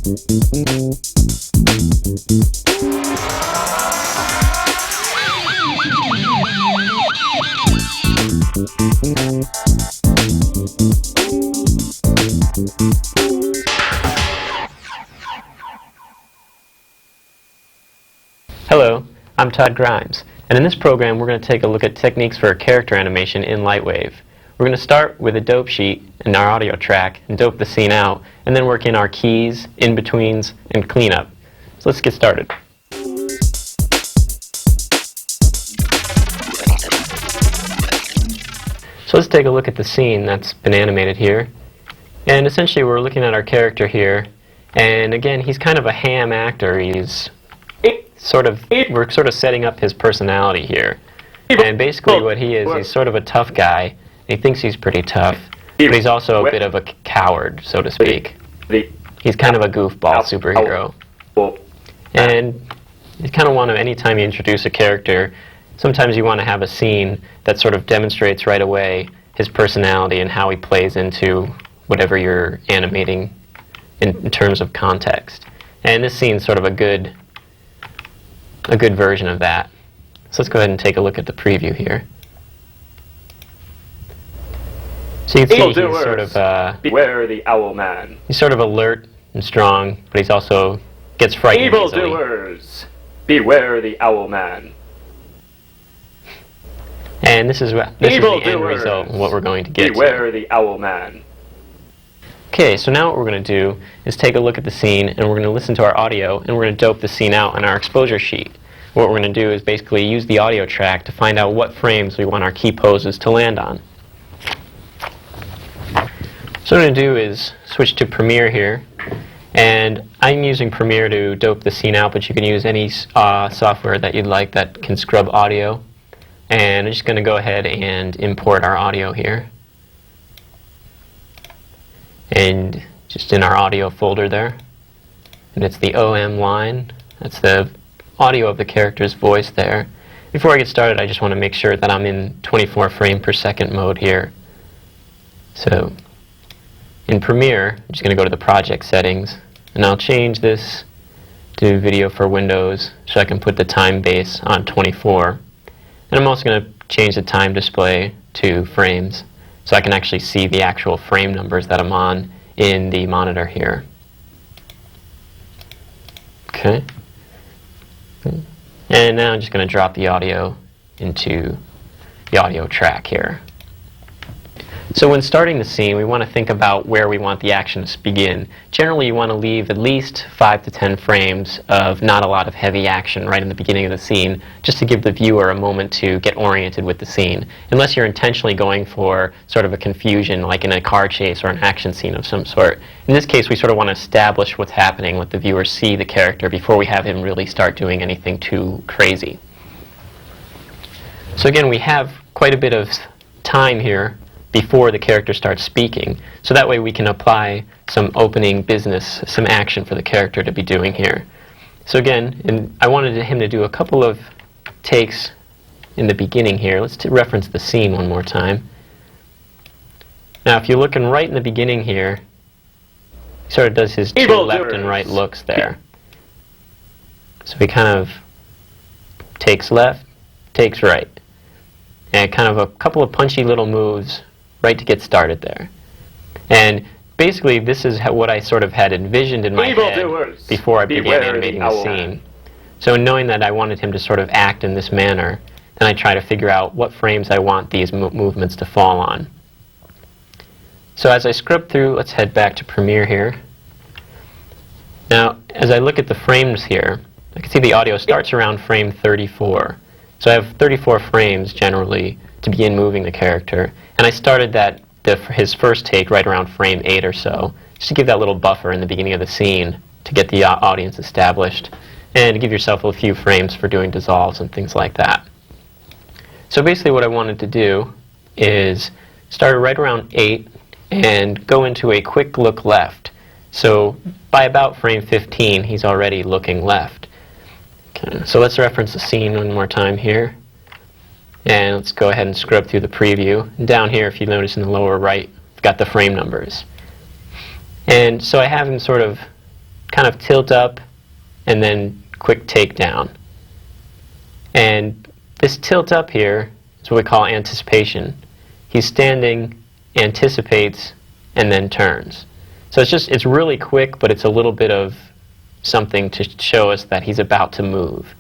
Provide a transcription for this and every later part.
Hello, I'm Todd Grimes, and in this program we're going to take a look at techniques for character animation in Lightwave. We're going to start with a dope sheet and our audio track and dope the scene out, and then work in our keys, in-betweens, and cleanup. So let's get started. So let's take a look at the scene that's been animated here. And essentially we're looking at our character here, and again he's kind of a ham actor. We're sort of setting up his personality here. And basically what he is, he's sort of a tough guy. He thinks he's pretty tough, but he's also a bit of a coward, so to speak. He's kind of a goofball superhero. And you kind of want to, anytime you introduce a character, sometimes you want to have a scene that sort of demonstrates right away his personality and how he plays into whatever you're animating in terms of context. And this scene's sort of a good version of that. So let's go ahead and take a look at the preview here. So you can see he's sort of beware the owl man. He's sort of alert and strong, but he's also gets frightened easily. Evildoers, beware the owl man. And this is the end result of what we're going to get. Beware the owl man. Okay, so now what we're going to do is take a look at the scene, and we're going to listen to our audio, and we're going to dope the scene out on our exposure sheet. What we're going to do is basically use the audio track to find out what frames we want our key poses to land on. So what I'm going to do is switch to Premiere here, and I'm using Premiere to dope the scene out, but you can use any software that you'd like that can scrub audio. And I'm just going to go ahead and import our audio here. And just in our audio folder there. And it's the OM line. That's the audio of the character's voice there. Before I get started, I just want to make sure that I'm in 24 frame per second mode here. So in Premiere, I'm just going to go to the project settings, and I'll change this to video for Windows so I can put the time base on 24. And I'm also going to change the time display to frames so I can actually see the actual frame numbers that I'm on in the monitor here. Okay. And now I'm just going to drop the audio into the audio track here. So when starting the scene, we want to think about where we want the action to begin. Generally, you want to leave at least 5 to 10 frames of not a lot of heavy action right in the beginning of the scene, just to give the viewer a moment to get oriented with the scene, unless you're intentionally going for sort of a confusion, like in a car chase or an action scene of some sort. In this case, we sort of want to establish what's happening, let the viewer see the character before we have him really start doing anything too crazy. So again, we have quite a bit of time here before the character starts speaking, so that way we can apply some opening business, some action for the character to be doing here. So again, I wanted him to do a couple of takes in the beginning here. Let's reference the scene one more time. Now if you're looking right in the beginning here, he sort of does his two left and right looks there. So he kind of takes left, takes right, and kind of a couple of punchy little moves right to get started there. And basically this is what I sort of had envisioned in my head before I began animating the scene. So knowing that I wanted him to sort of act in this manner, then I try to figure out what frames I want these movements to fall on. So as I scrub through, let's head back to Premiere here. Now as I look at the frames here, I can see the audio starts around frame 34. So I have 34 frames generally to begin moving the character, and I started his first take right around frame 8 or so, just to give that little buffer in the beginning of the scene to get the audience established, and to give yourself a few frames for doing dissolves and things like that. So basically what I wanted to do is start right around 8 and go into a quick look left. So by about frame 15, he's already looking left. Okay, so let's reference the scene one more time here. And let's go ahead and scrub through the preview. And down here, if you notice in the lower right, I've got the frame numbers. And so I have him sort of kind of tilt up and then quick takedown. And this tilt up here is what we call anticipation. He's standing, anticipates, and then turns. So it's really quick, but it's a little bit of something to show us that he's about to move.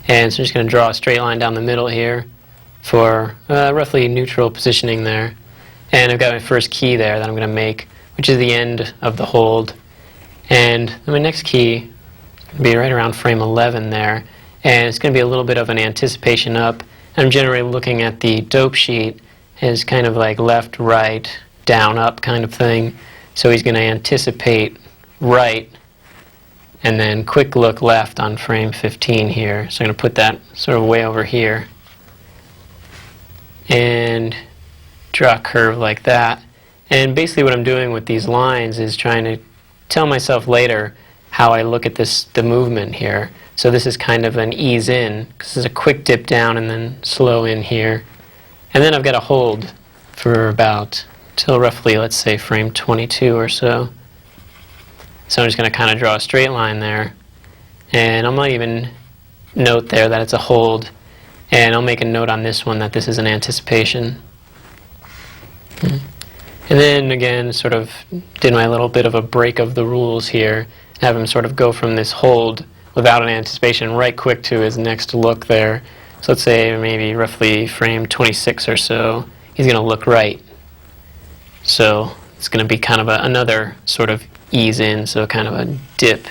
And so I'm just going to draw a straight line down the middle here for roughly neutral positioning there. And I've got my first key there that I'm going to make, which is the end of the hold. And my next key will be right around frame 11 there. And it's going to be a little bit of an anticipation up. I'm generally looking at the dope sheet as kind of like left, right, down, up kind of thing. So he's going to anticipate right, and then quick look left on frame 15 here. So I'm going to put that sort of way over here. And draw a curve like that. And basically what I'm doing with these lines is trying to tell myself later how I look at the movement here. So this is kind of an ease in, because this is a quick dip down and then slow in here. And then I've got to hold for about till roughly, let's say, frame 22 or so. So I'm just going to kind of draw a straight line there. And I might even note there that it's a hold. And I'll make a note on this one that this is an anticipation. And then again, sort of did my little bit of a break of the rules here. Have him sort of go from this hold without an anticipation right quick to his next look there. So let's say maybe roughly frame 26 or so, he's going to look right. So it's going to be kind of another sort of ease in, so kind of a dip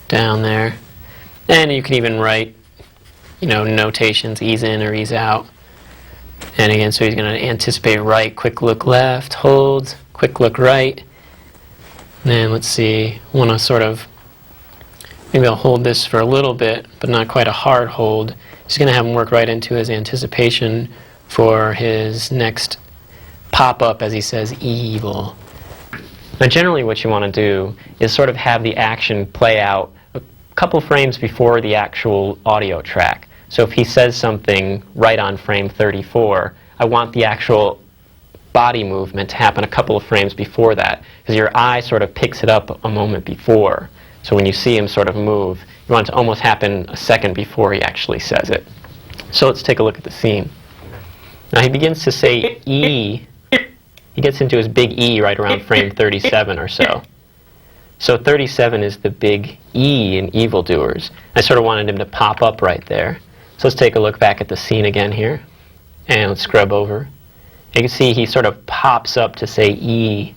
down there. And you can even write, notations, ease in or ease out. And again, so he's going to anticipate right, quick look left, hold, quick look right. And then let's see, want to sort of, maybe I'll hold this for a little bit, but not quite a hard hold. Just going to have him work right into his anticipation for his next pop-up, as he says, evil. Now generally what you want to do is sort of have the action play out a couple frames before the actual audio track. So if he says something right on frame 34, I want the actual body movement to happen a couple of frames before that, because your eye sort of picks it up a moment before. So when you see him sort of move, you want it to almost happen a second before he actually says it. So let's take a look at the scene. Now he begins to say E. He gets into his big E right around frame 37 or so. So 37 is the big E in evildoers. I sort of wanted him to pop up right there. So let's take a look back at the scene again here. And let's scrub over. You can see he sort of pops up to say E,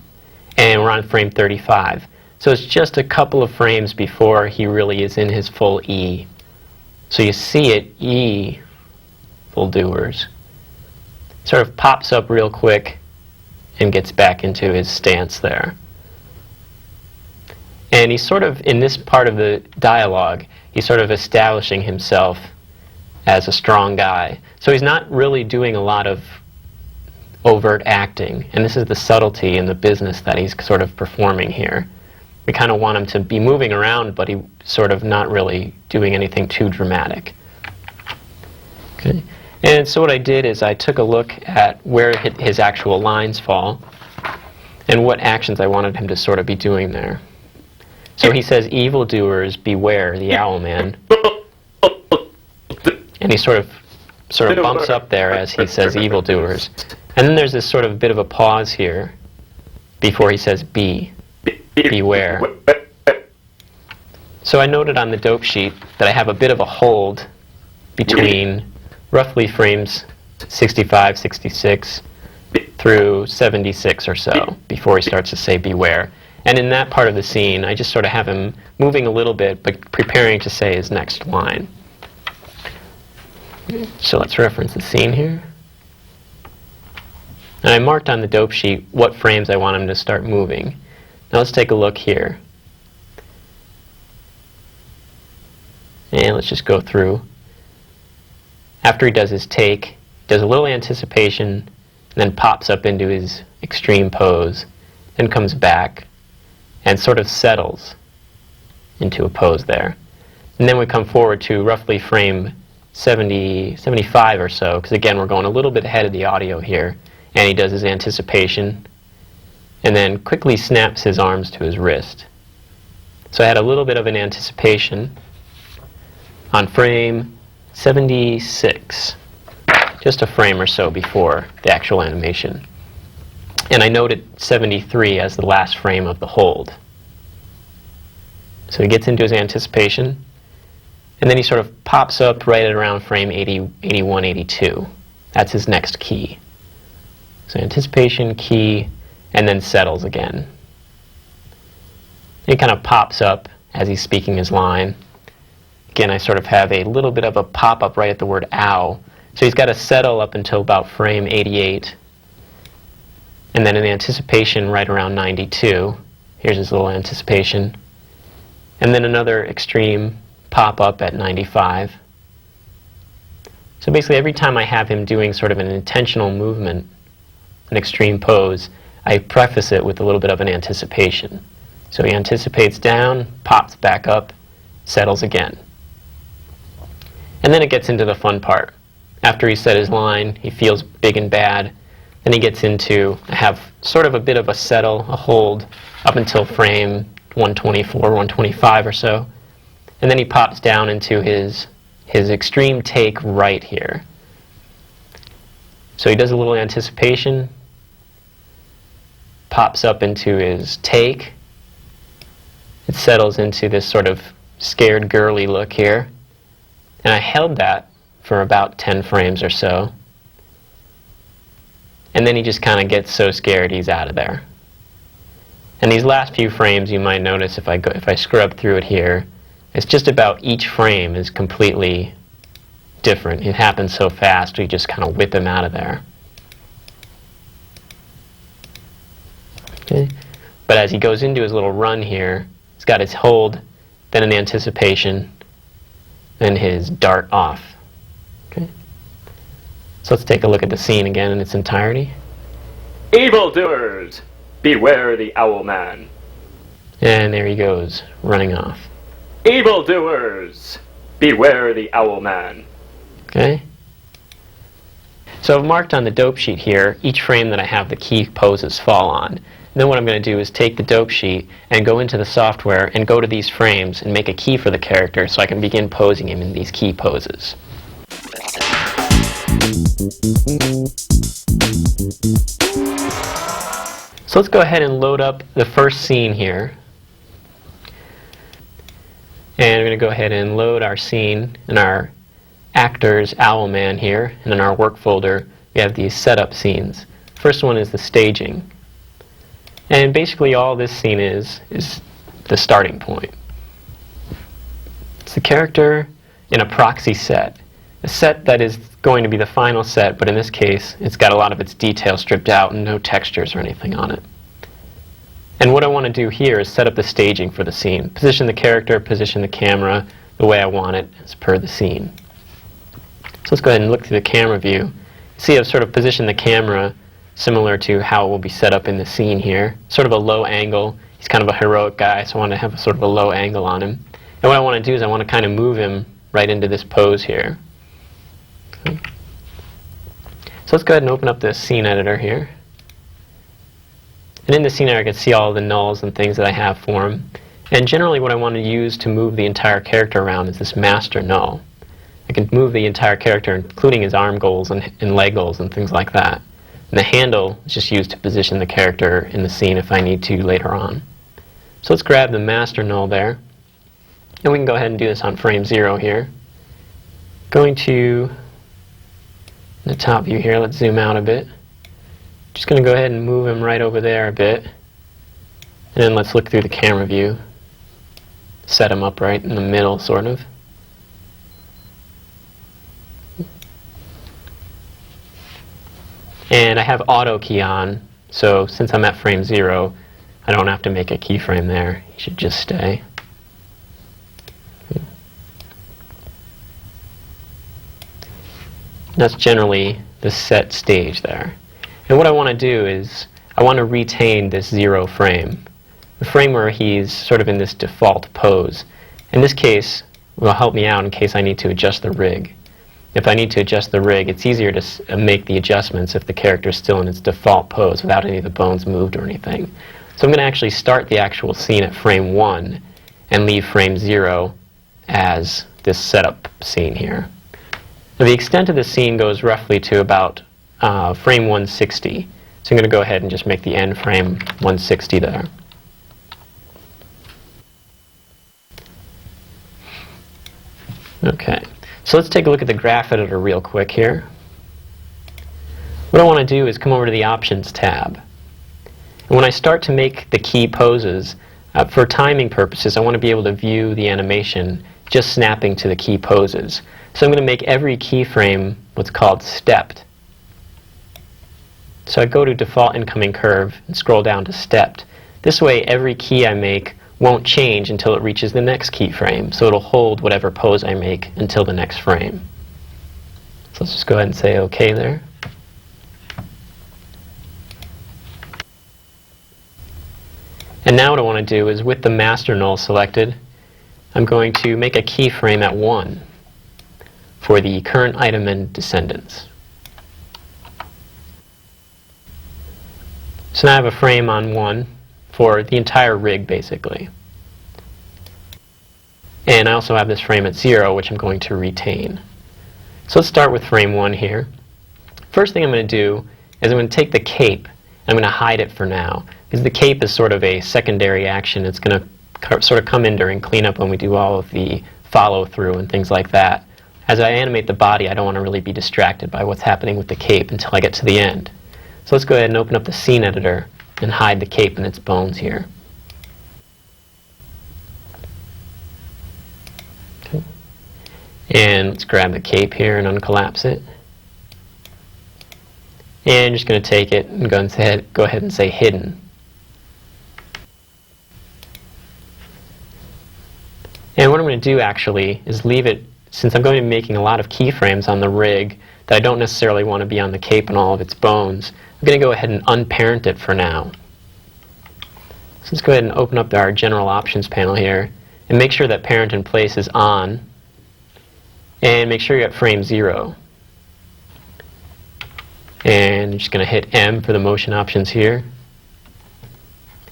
and we're on frame 35. So it's just a couple of frames before he really is in his full E. So you see it, E, full doers. Sort of pops up real quick and gets back into his stance there. And he's sort of, in this part of the dialogue, he's sort of establishing himself as a strong guy. So he's not really doing a lot of overt acting, and this is the subtlety in the business that he's sort of performing here. We kind of want him to be moving around, but he sort of not really doing anything too dramatic. Okay. And so what I did is I took a look at where his actual lines fall and what actions I wanted him to sort of be doing there. So he says, evildoers, beware the owl man. And he sort of bumps up there as he says evildoers. And then there's this sort of bit of a pause here before he says beware. So I noted on the dope sheet that I have a bit of a hold between roughly frames 65, 66 through 76 or so before he starts to say beware. And in that part of the scene, I just sort of have him moving a little bit, but preparing to say his next line. So let's reference the scene here. And I marked on the dope sheet what frames I want him to start moving. Now let's take a look here. And let's just go through. After he does his take, does a little anticipation, and then pops up into his extreme pose, then comes back, and sort of settles into a pose there. And then we come forward to roughly frame 70, 75 or so, because again we're going a little bit ahead of the audio here, and he does his anticipation, and then quickly snaps his arms to his wrist. So I had a little bit of an anticipation on frame 76, just a frame or so before the actual animation. And I noted 73 as the last frame of the hold. So he gets into his anticipation, and then he sort of pops up right at around frame 80, 81, 82. That's his next key. So anticipation, key, and then settles again. He kind of pops up as he's speaking his line. Again, I sort of have a little bit of a pop-up right at the word ow. So he's got to settle up until about frame 88. And then in the anticipation right around 92. Here's his little anticipation. And then another extreme pop-up at 95. So basically every time I have him doing sort of an intentional movement, an extreme pose, I preface it with a little bit of an anticipation. So he anticipates down, pops back up, settles again. And then it gets into the fun part. After he said his line, he feels big and bad. Then he gets into, I have sort of a bit of a settle, a hold, up until frame 124, 125 or so. And then he pops down into his extreme take right here. So he does a little anticipation, pops up into his take. It settles into this sort of scared girly look here. And I held that for about 10 frames or so. And then he just kind of gets so scared he's out of there. And these last few frames, you might notice if I scrub through it here, it's just about each frame is completely different. It happens so fast, we just kind of whip him out of there. Okay. But as he goes into his little run here, he's got his hold, then an anticipation, then his dart off. Okay. So let's take a look at the scene again in its entirety. Evildoers, beware the owl man. And there he goes, running off. Evildoers, beware the owl man. Okay. So I've marked on the dope sheet here each frame that I have the key poses fall on. And then what I'm going to do is take the dope sheet and go into the software and go to these frames and make a key for the character so I can begin posing him in these key poses. So let's go ahead and load up the first scene here. And we're going to go ahead and load our scene in our actors Owlman here. And in our work folder, we have these setup scenes. First one is the staging. And basically all this scene is the starting point. It's the character in a proxy set. A set that is going to be the final set, but in this case, it's got a lot of its detail stripped out and no textures or anything on it. And what I want to do here is set up the staging for the scene. Position the character, position the camera the way I want it as per the scene. So let's go ahead and look through the camera view. See, I've sort of positioned the camera similar to how it will be set up in the scene here. Sort of a low angle. He's kind of a heroic guy, so I want to have a sort of a low angle on him. And what I want to do is I want to kind of move him right into this pose here. Okay. So let's go ahead and open up the scene editor here. And in the scene editor I can see all the nulls and things that I have for him. And generally what I want to use to move the entire character around is this master null. I can move the entire character, including his arm goals and leg goals and things like that. And the handle is just used to position the character in the scene if I need to later on. So let's grab the master null there. And we can go ahead and do this on frame 0 here. Going to the top view here, let's zoom out a bit. Just going to go ahead and move him right over there a bit. And then let's look through the camera view. Set him up right in the middle, sort of. And I have auto key on, so since I'm at frame 0, I don't have to make a keyframe there. He should just stay. That's generally the set stage there. And what I want to do is I want to retain this 0 frame. The frame where he's sort of in this default pose. In this case, will help me out in case I need to adjust the rig. If I need to adjust the rig, it's easier to make the adjustments if the character is still in its default pose without any of the bones moved or anything. So I'm going to actually start the actual scene at frame 1 and leave frame 0 as this setup scene here. Now, the extent of the scene goes roughly to about frame 160. So I'm going to go ahead and just make the end frame 160 there. Okay, so let's take a look at the graph editor real quick here. What I want to do is come over to the Options tab. And when I start to make the key poses, for timing purposes, I want to be able to view the animation just snapping to the key poses. So I'm going to make every keyframe what's called stepped. So I go to Default Incoming Curve and scroll down to Stepped. This way, every key I make won't change until it reaches the next keyframe. So it'll hold whatever pose I make until the next frame. So let's just go ahead and say OK there. And now what I want to do is, with the master null selected, I'm going to make a keyframe at 1 for the current item and descendants. So now I have a frame on 1 for the entire rig, basically. And I also have this frame at 0, which I'm going to retain. So let's start with frame 1 here. First thing I'm going to do is I'm going to take the cape, and I'm going to hide it for now, because the cape is sort of a secondary action. It's going to sort of come in during cleanup when we do all of the follow-through and things like that. As I animate the body, I don't want to really be distracted by what's happening with the cape until I get to the end. So let's go ahead and open up the scene editor and hide the cape and its bones here. Okay. And let's grab the cape here and uncollapse it. And I'm just going to take it and go ahead and say hidden. And what I'm going to do actually is leave it, since I'm going to be making a lot of keyframes on the rig that I don't necessarily want to be on the cape and all of its bones, I'm going to go ahead and unparent it for now. So let's go ahead and open up our general options panel here and make sure that parent in place is on, and make sure you're at frame 0. And I'm just going to hit M for the motion options here.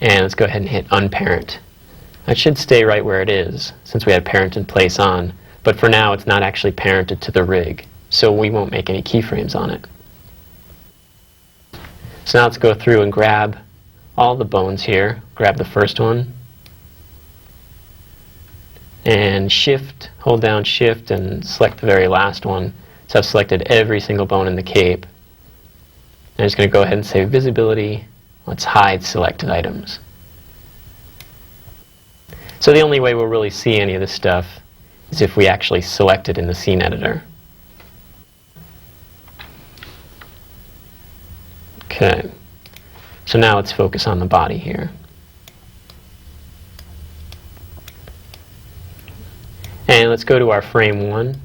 And let's go ahead and hit unparent. That should stay right where it is since we had parent in place on, but for now it's not actually parented to the rig, so we won't make any keyframes on it. So now let's go through and grab all the bones here. Grab the first one, and hold down Shift and select the very last one. So I've selected every single bone in the cape. I'm just going to go ahead and say Visibility. Let's hide selected items. So the only way we'll really see any of this stuff is if we actually select it in the scene editor. Okay, so now let's focus on the body here. And let's go to our frame 1.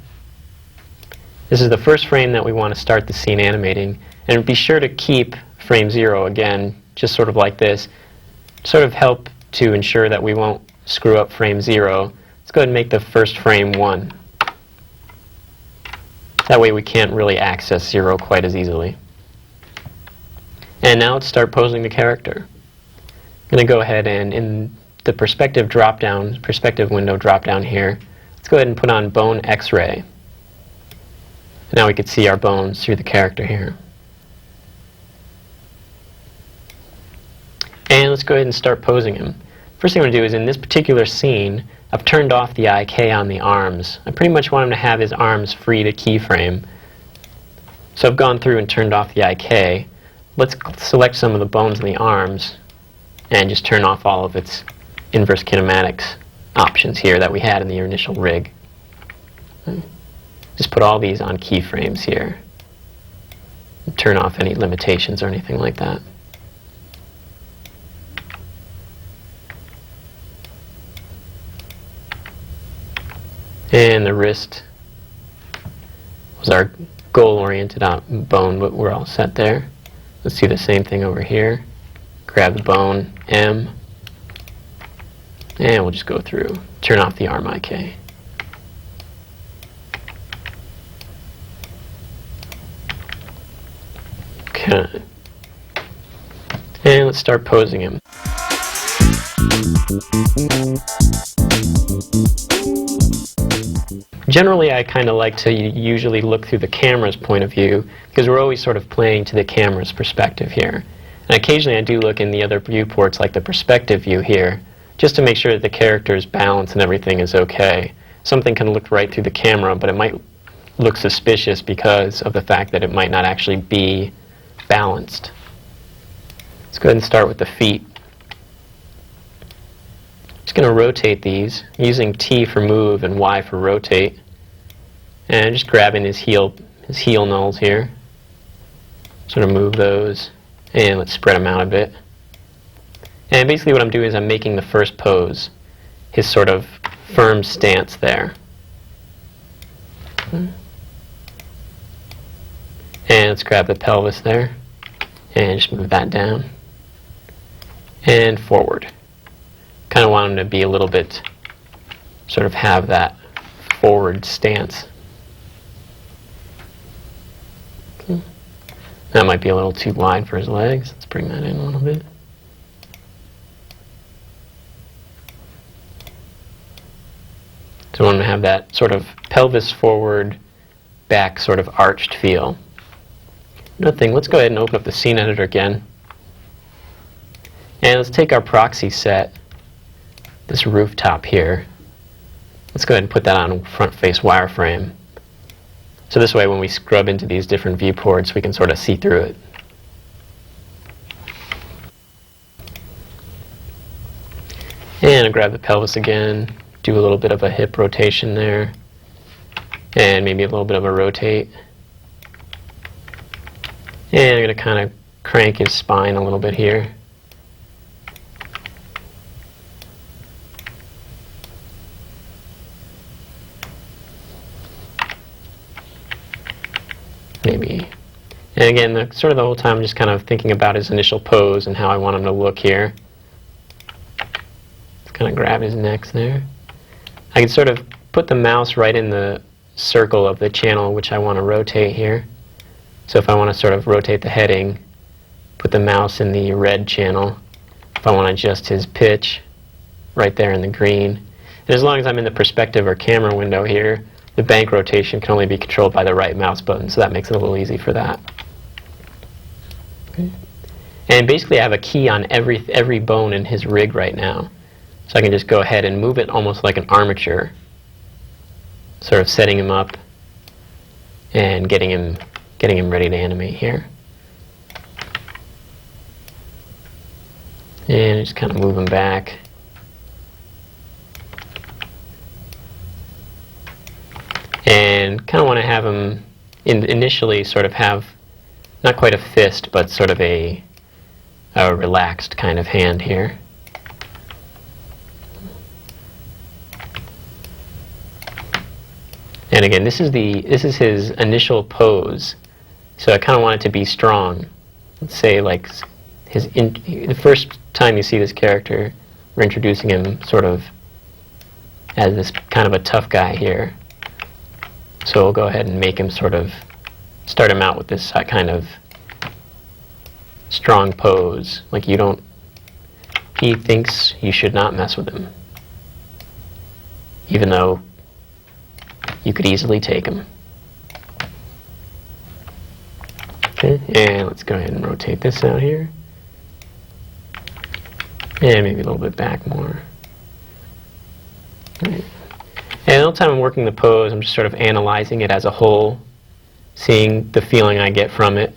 This is the first frame that we want to start the scene animating. And be sure to keep frame 0 again, just sort of like this. Sort of help to ensure that we won't screw up frame 0. Let's go ahead and make the first frame 1. That way we can't really access 0 quite as easily. And now let's start posing the character. I'm going to go ahead and in the perspective window drop down here, let's go ahead and put on Bone X-ray. Now we can see our bones through the character here. And let's go ahead and start posing him. First thing I'm going to do is, in this particular scene, I've turned off the IK on the arms. I pretty much want him to have his arms free to keyframe. So I've gone through and turned off the IK. Let's select some of the bones in the arms and just turn off all of its inverse kinematics options here that we had in the initial rig. Just put all these on keyframes here. And turn off any limitations or anything like that. And the wrist was our goal-oriented bone, but we're all set there. Let's do the same thing over here. Grab the bone, M, and we'll just go through. Turn off the arm IK. Okay. And let's start posing him. Generally, I kind of like to usually look through the camera's point of view because we're always sort of playing to the camera's perspective here. And occasionally I do look in the other viewports like the perspective view here just to make sure that the character's balance and everything is okay. Something can look right through the camera, but it might look suspicious because of the fact that it might not actually be balanced. Let's go ahead and start with the feet. Just going to rotate these using T for move and Y for rotate, and just grabbing his heel nulls here. Sort of move those, and let's spread them out a bit. And basically what I'm doing is I'm making the first pose his sort of firm stance there. And let's grab the pelvis there and just move that down and forward. Kind of want him to be a little bit, sort of have that forward stance. Okay. That might be a little too wide for his legs. Let's bring that in a little bit. So I want him to have that sort of pelvis forward, back sort of arched feel. Another thing, let's go ahead and open up the scene editor again. And let's take our proxy set, this rooftop here. Let's go ahead and put that on front face wireframe. So this way when we scrub into these different viewports we can sort of see through it. And I'll grab the pelvis again, do a little bit of a hip rotation there, and maybe a little bit of a rotate. And I'm going to kind of crank his spine a little bit here. Maybe. And again, sort of the whole time I'm just kind of thinking about his initial pose and how I want him to look here. Let's kind of grab his neck there. I can sort of put the mouse right in the circle of the channel which I want to rotate here. So if I want to sort of rotate the heading, put the mouse in the red channel. If I want to adjust his pitch, right there in the green. And as long as I'm in the perspective or camera window here, the bank rotation can only be controlled by the right mouse button, so that makes it a little easy for that. Okay. And basically I have a key on every bone in his rig right now. So I can just go ahead and move it almost like an armature, sort of setting him up and getting him ready to animate here. And just kind of move him back. And kind of want to have him initially sort of have not quite a fist, but sort of a relaxed kind of hand here. And again, this is his initial pose, so I kind of want it to be strong. Let's say like the first time you see this character, we're introducing him sort of as this kind of a tough guy here. So we'll go ahead and make him sort of start him out with this kind of strong pose, like he thinks you should not mess with him, even though you could easily take him. Okay, and let's go ahead and rotate this out here. And maybe a little bit back more. All right. And the whole time I'm working the pose, I'm just sort of analyzing it as a whole, seeing the feeling I get from it.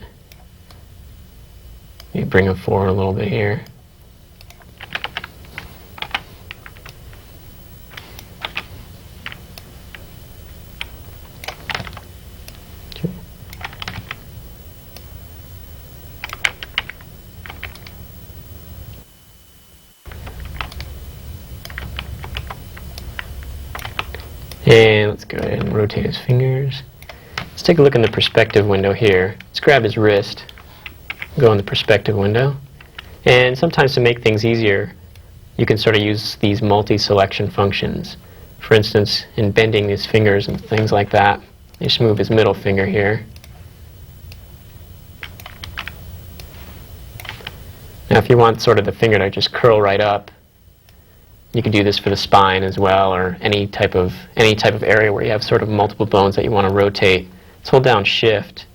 Maybe bring him forward a little bit here. Okay. And let's go ahead and rotate his fingers. Let's take a look in the perspective window here. Let's grab his wrist, go in the perspective window. And sometimes to make things easier, you can sort of use these multi-selection functions. For instance, in bending his fingers and things like that, you just move his middle finger here. Now if you want sort of the finger to just curl right up, You can do this for the spine as well, or any type of area where you have sort of multiple bones that you want to rotate. Let's hold down Shift,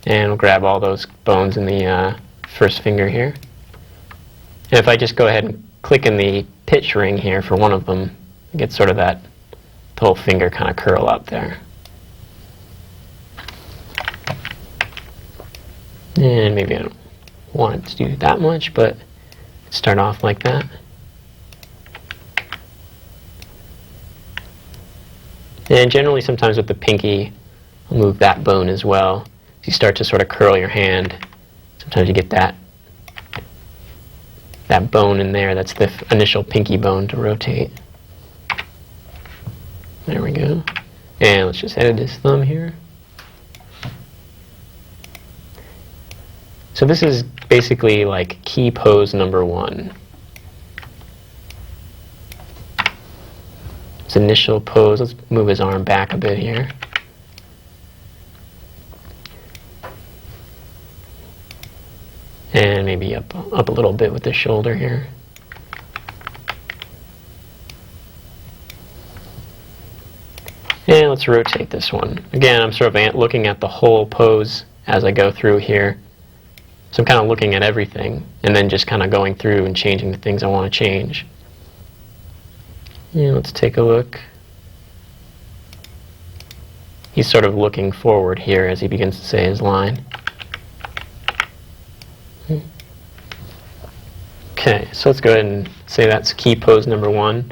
and we'll grab all those bones in the first finger here. And if I just go ahead and click in the pitch ring here for one of them, you get sort of that the whole finger kind of curl up there. And maybe I don't want it to do that much, but start off like that. And generally, sometimes with the pinky, I'll move that bone as well. As you start to sort of curl your hand, sometimes you get that bone in there. That's the initial pinky bone to rotate. There we go. And let's just edit his thumb here. So this is basically like key pose number 1. His initial pose. Let's move his arm back a bit here. And maybe up a little bit with the shoulder here. And let's rotate this one. Again, I'm sort of looking at the whole pose as I go through here. So I'm kind of looking at everything and then just kind of going through and changing the things I want to change. Yeah, let's take a look. He's sort of looking forward here as he begins to say his line. Okay, so let's go ahead and say that's key pose number 1.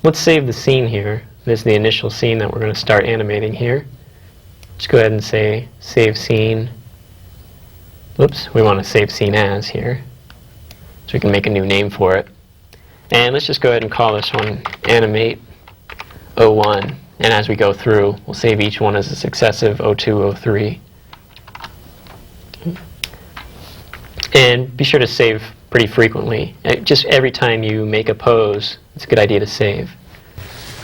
Let's save the scene here. This is the initial scene that we're going to start animating here. Just go ahead and say save scene. Oops, we want to save scene as here. So we can make a new name for it. And let's just go ahead and call this one Animate 01. And as we go through, we'll save each one as a successive 02, 03. And be sure to save pretty frequently. Just every time you make a pose, it's a good idea to save.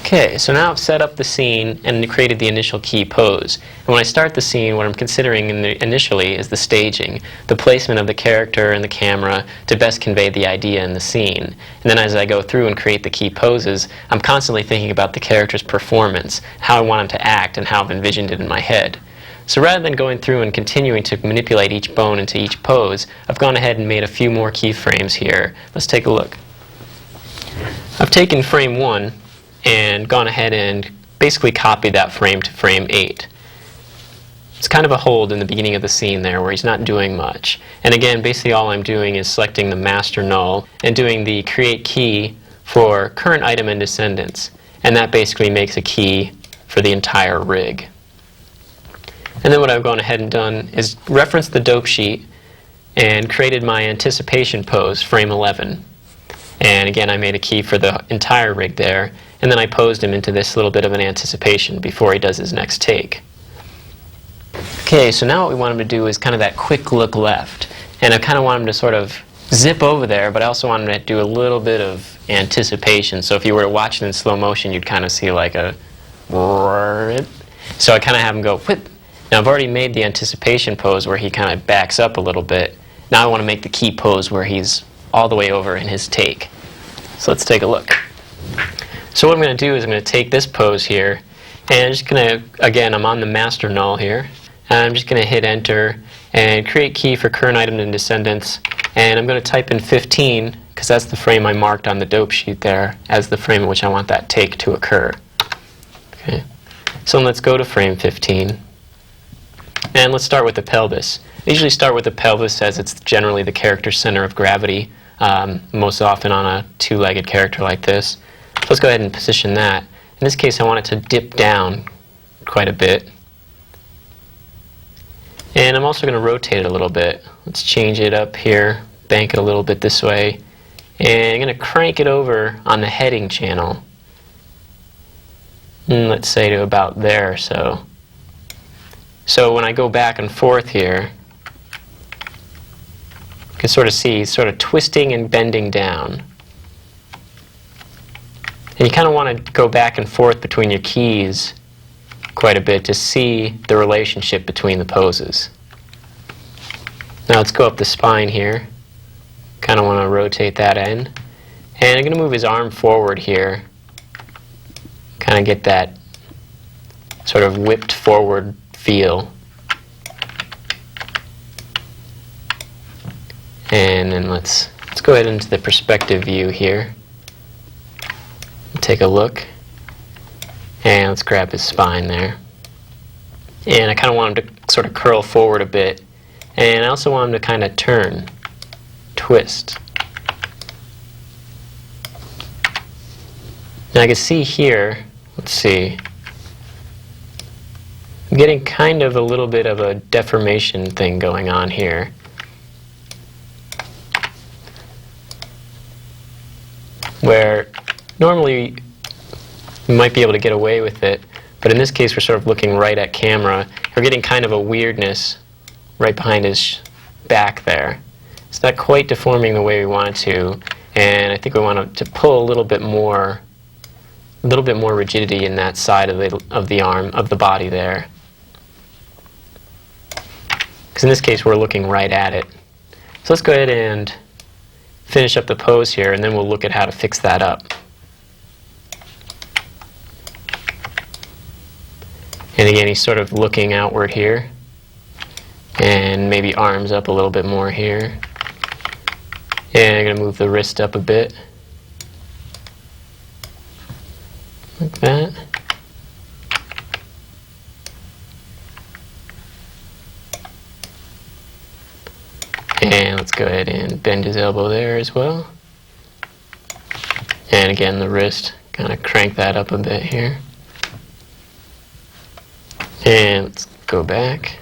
Okay, so now I've set up the scene and created the initial key pose. And when I start the scene, what I'm considering initially is the staging, the placement of the character and the camera to best convey the idea in the scene. And then as I go through and create the key poses, I'm constantly thinking about the character's performance, how I want him to act, and how I've envisioned it in my head. So rather than going through and continuing to manipulate each bone into each pose, I've gone ahead and made a few more keyframes here. Let's take a look. I've taken frame 1 and gone ahead and basically copied that frame to frame 8. It's kind of a hold in the beginning of the scene there where he's not doing much. And again, basically all I'm doing is selecting the master null and doing the create key for current item and descendants. And that basically makes a key for the entire rig. And then what I've gone ahead and done is reference the dope sheet and created my anticipation pose, frame 11. And again, I made a key for the entire rig there. And then I posed him into this little bit of an anticipation before he does his next take. Okay, so now what we want him to do is kind of that quick look left. And I kind of want him to sort of zip over there, but I also want him to do a little bit of anticipation. So if you were to watch it in slow motion, you'd kind of see like a... So I kind of have him go, whip. Now I've already made the anticipation pose where he kind of backs up a little bit. Now I want to make the key pose where he's all the way over in his take. So let's take a look. So what I'm going to do is I'm going to take this pose here, and I'm just going to, again, I'm on the master null here, and I'm just going to hit enter and create key for current item and descendants, and I'm going to type in 15 because that's the frame I marked on the dope sheet there as the frame in which I want that take to occur. Okay. So let's go to frame 15, and let's start with the pelvis. I usually start with the pelvis as it's generally the character's center of gravity, most often on a two-legged character like this. So let's go ahead and position that. In this case, I want it to dip down quite a bit. And I'm also going to rotate it a little bit. Let's change it up here, bank it a little bit this way. And I'm going to crank it over on the heading channel. And let's say to about there or so. So when I go back and forth here, you can sort of see he's sort of twisting and bending down. And you kind of want to go back and forth between your keys quite a bit to see the relationship between the poses. Now let's go up the spine here. Kind of want to rotate that in. And I'm going to move his arm forward here, kind of get that sort of whipped forward feel. And then let's go ahead into the perspective view here. Take a look. And let's grab his spine there. And I kind of want him to sort of curl forward a bit. And I also want him to kind of turn, twist. Now I can see here, let's see, I'm getting kind of a little bit of a deformation thing going on here. Where normally we might be able to get away with it, but in this case we're sort of looking right at camera. We're getting kind of a weirdness right behind his back there. It's not quite deforming the way we want it to, and I think we want to pull a little bit more rigidity in that side of the arm, of the body there. Because in this case we're looking right at it. So let's go ahead and finish up the pose here, and then we'll look at how to fix that up. And again, he's sort of looking outward here, and maybe arms up a little bit more here. And I'm going to move the wrist up a bit, like that. And let's go ahead and bend his elbow there as well. And again, the wrist, kind of crank that up a bit here. And let's go back,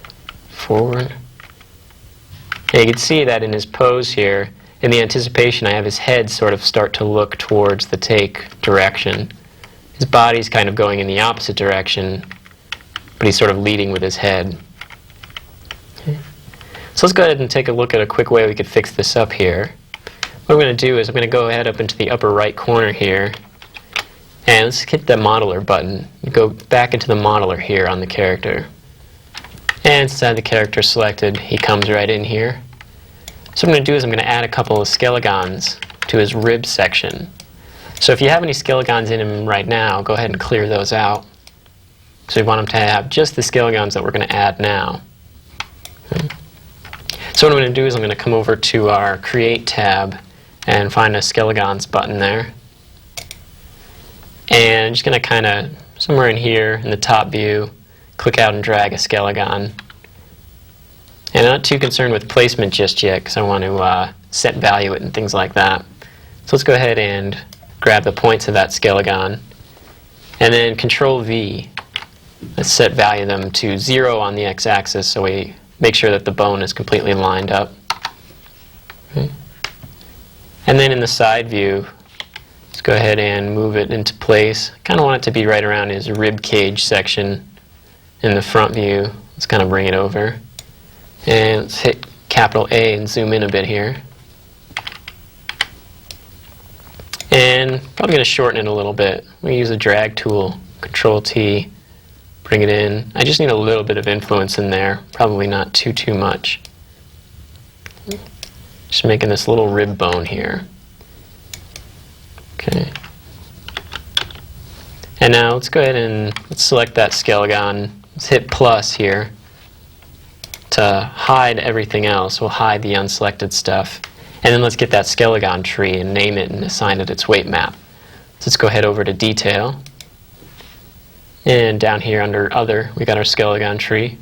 forward. And you can see that in his pose here, in the anticipation, I have his head sort of start to look towards the take direction. His body's kind of going in the opposite direction, but he's sort of leading with his head. Okay. So let's go ahead and take a look at a quick way we could fix this up here. What I'm going to do is I'm going to go ahead up into the upper right corner here, and let's hit the modeler button. Go back into the modeler here on the character. And since I have the character selected, he comes right in here. So what I'm going to do is I'm going to add a couple of skelegons to his rib section. So if you have any skelegons in him right now, go ahead and clear those out. So we want him to have just the skelegons that we're going to add now. Okay. So what I'm going to do is I'm going to come over to our Create tab and find a Skelegons button there. And I'm just going to kind of, somewhere in here in the top view, click out and drag a skelegon. And I'm not too concerned with placement just yet because I want to set value it and things like that. So let's go ahead and grab the points of that skelegon. And then Control V. Let's set value them to 0 on the x-axis so we make sure that the bone is completely lined up. Okay. And then in the side view, let's go ahead and move it into place. I kind of want it to be right around his rib cage section in the front view. Let's kind of bring it over. And let's hit capital A and zoom in a bit here. And probably going to shorten it a little bit. We use a drag tool, Control T, bring it in. I just need a little bit of influence in there, probably not too much. Just making this little rib bone here. Okay. And now let's go ahead and let's select that skelegon. Let's hit plus here to hide everything else. We'll hide the unselected stuff. And then let's get that skelegon tree and name it and assign it its weight map. So let's go ahead over to Detail. And down here under Other, we got our skelegon tree.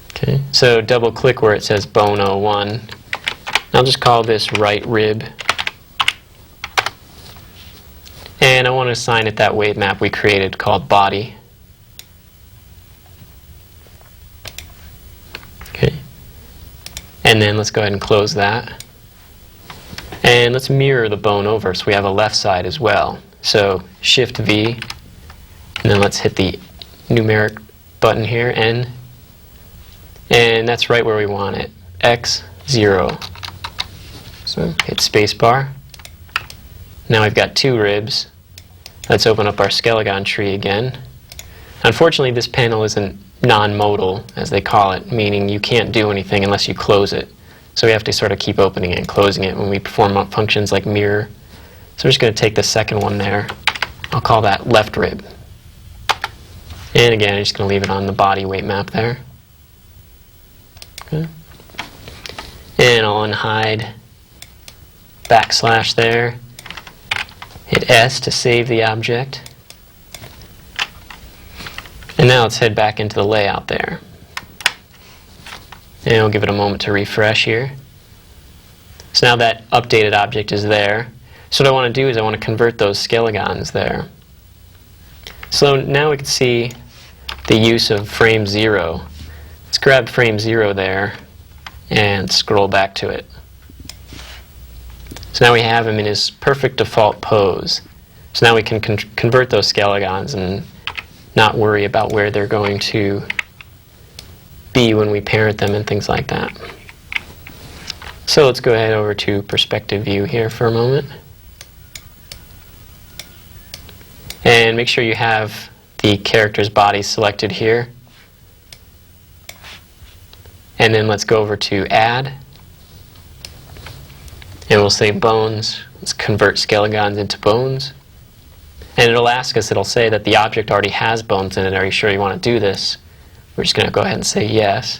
Okay, so double click where it says Bone 01. I'll just call this right rib. And I want to assign it that weight map we created called Body. Okay. And then let's go ahead and close that. And let's mirror the bone over so we have a left side as well. So Shift V, and then let's hit the numeric button here, N. And that's right where we want it, X, 0. So hit spacebar. Now we've got 2 ribs. Let's open up our skelegon tree again. Unfortunately, this panel isn't non-modal, as they call it, meaning you can't do anything unless you close it. So we have to sort of keep opening and closing it when we perform functions like mirror. So we're just going to take the second one there. I'll call that left rib. And again, I'm just going to leave it on the body weight map there. Okay. And I'll unhide backslash there. Hit S to save the object. And now let's head back into the layout there. And we'll give it a moment to refresh here. So now that updated object is there. So what I want to do is I want to convert those skelegons there. So now we can see the use of frame 0. Let's grab frame 0 there and scroll back to it. So now we have him in his perfect default pose. So now we can convert those skelegons and not worry about where they're going to be when we parent them and things like that. So let's go ahead over to perspective view here for a moment. And make sure you have the character's body selected here. And then let's go over to add. And we'll say bones. Let's convert skelegons into bones. And it'll ask us, it'll say that the object already has bones in it. Are you sure you want to do this? We're just going to go ahead and say yes.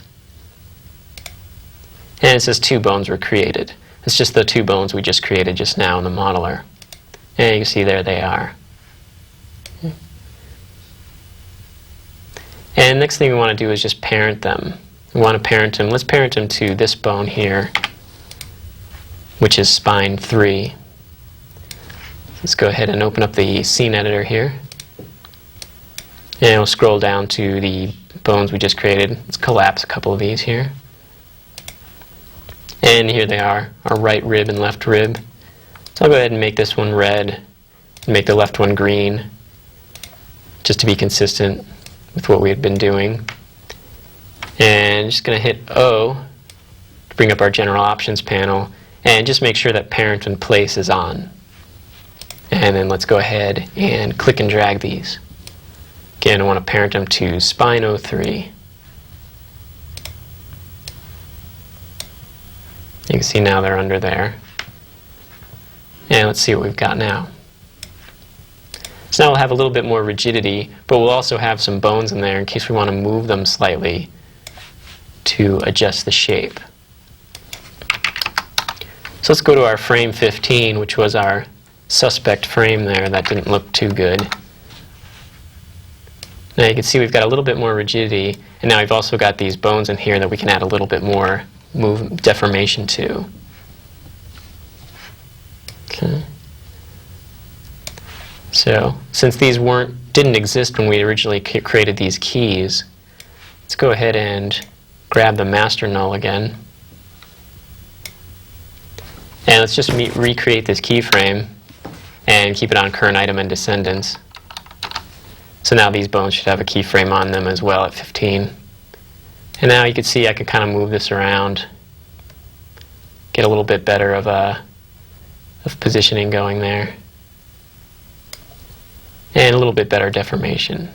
And it says 2 bones were created. It's just the 2 bones we just created just now in the modeler. And you can see there they are. And next thing we want to do is just parent them. We want to parent them. Let's parent them to this bone here, which is spine 3. Let's go ahead and open up the scene editor here. And we'll scroll down to the bones we just created. Let's collapse a couple of these here. And here they are, our right rib and left rib. So I'll go ahead and make this one red and make the left one green, just to be consistent with what we had been doing. And just going to hit O to bring up our general options panel and just make sure that parent and place is on. And then let's go ahead and click and drag these. Again, I want to parent them to spine 03. You can see now they're under there. And let's see what we've got now. So now we'll have a little bit more rigidity, but we'll also have some bones in there in case we want to move them slightly to adjust the shape. So let's go to our frame 15, which was our suspect frame there. That didn't look too good. Now you can see we've got a little bit more rigidity, and now we've also got these bones in here that we can add a little bit more deformation to. Okay. So since these didn't exist when we originally created these keys, let's go ahead and grab the master null again. And let's just recreate this keyframe and keep it on current item and descendants. So now these bones should have a keyframe on them as well at 15. And now you can see I can kind of move this around, get a little bit better of positioning going there, and a little bit better deformation.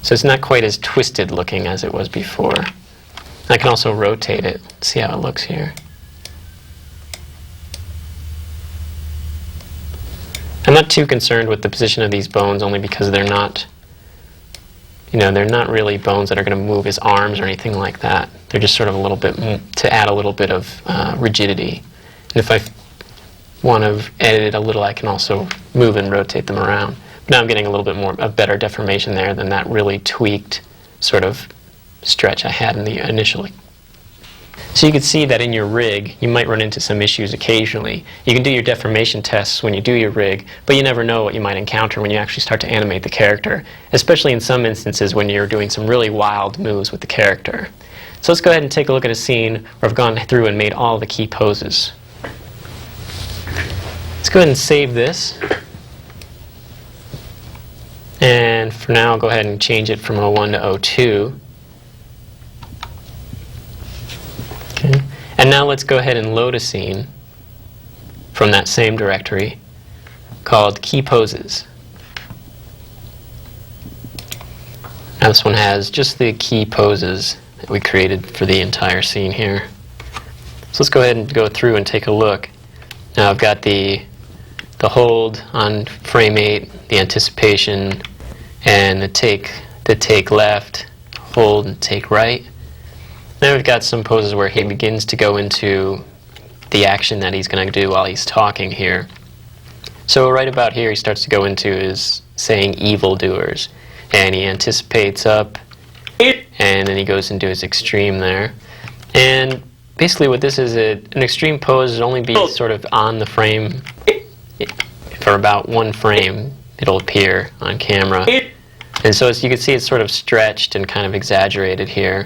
So it's not quite as twisted looking as it was before. I can also rotate it, see how it looks here. I'm not too concerned with the position of these bones, only because they're not, they're not really bones that are going to move his arms or anything like that. They're just sort of a little bit to add a little bit of rigidity. And if I want to edit it a little, I can also move and rotate them around. But now I'm getting a little bit more, a better deformation there than that really tweaked sort of stretch I had in the initially. So you can see that in your rig, you might run into some issues occasionally. You can do your deformation tests when you do your rig, but you never know what you might encounter when you actually start to animate the character, especially in some instances when you're doing some really wild moves with the character. So let's go ahead and take a look at a scene where I've gone through and made all the key poses. Let's go ahead and save this. And for now, I'll go ahead and change it from 01 to 02. Okay. And now let's go ahead and load a scene from that same directory called Key Poses. Now this one has just the key poses that we created for the entire scene here. So let's go ahead and go through and take a look. Now I've got the hold on frame 8, the anticipation, and the take left, hold, and take right. Then we've got some poses where he begins to go into the action that he's going to do while he's talking here. So right about here he starts to go into his saying evildoers, and he anticipates up, and then he goes into his extreme there. And basically what this is, an extreme pose would only be sort of on the frame for about one frame. It'll appear on camera. And so as you can see, it's sort of stretched and kind of exaggerated here.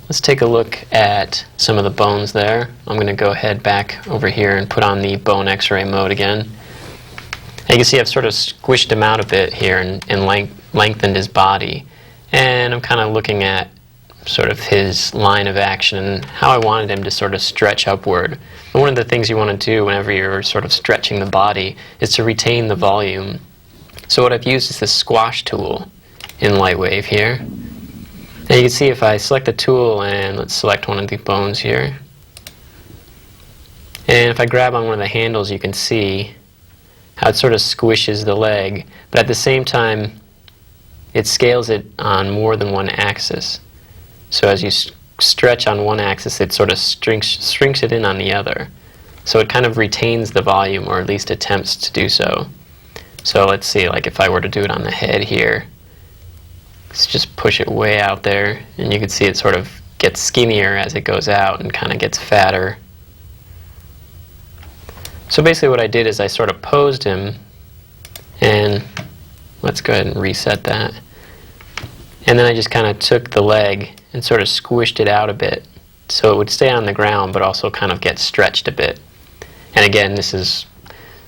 Let's take a look at some of the bones there. I'm going to go ahead back over here and put on the bone x-ray mode again. And you can see I've sort of squished him out a bit here and lengthened his body. And I'm kind of looking at sort of his line of action and how I wanted him to sort of stretch upward. And one of the things you want to do whenever you're sort of stretching the body is to retain the volume. So what I've used is this squash tool in Lightwave here. And you can see if I select the tool and let's select one of the bones here. And if I grab on one of the handles, you can see how it sort of squishes the leg. But at the same time, it scales it on more than one axis. So as you stretch on one axis, it sort of shrinks it in on the other. So it kind of retains the volume, or at least attempts to do so. So let's see, like if I were to do it on the head here, let's just push it way out there, and you can see it sort of gets skinnier as it goes out and kind of gets fatter. So basically what I did is I sort of posed him, and let's go ahead and reset that. And then I just kind of took the leg and sort of squished it out a bit so it would stay on the ground but also kind of get stretched a bit. And again, this is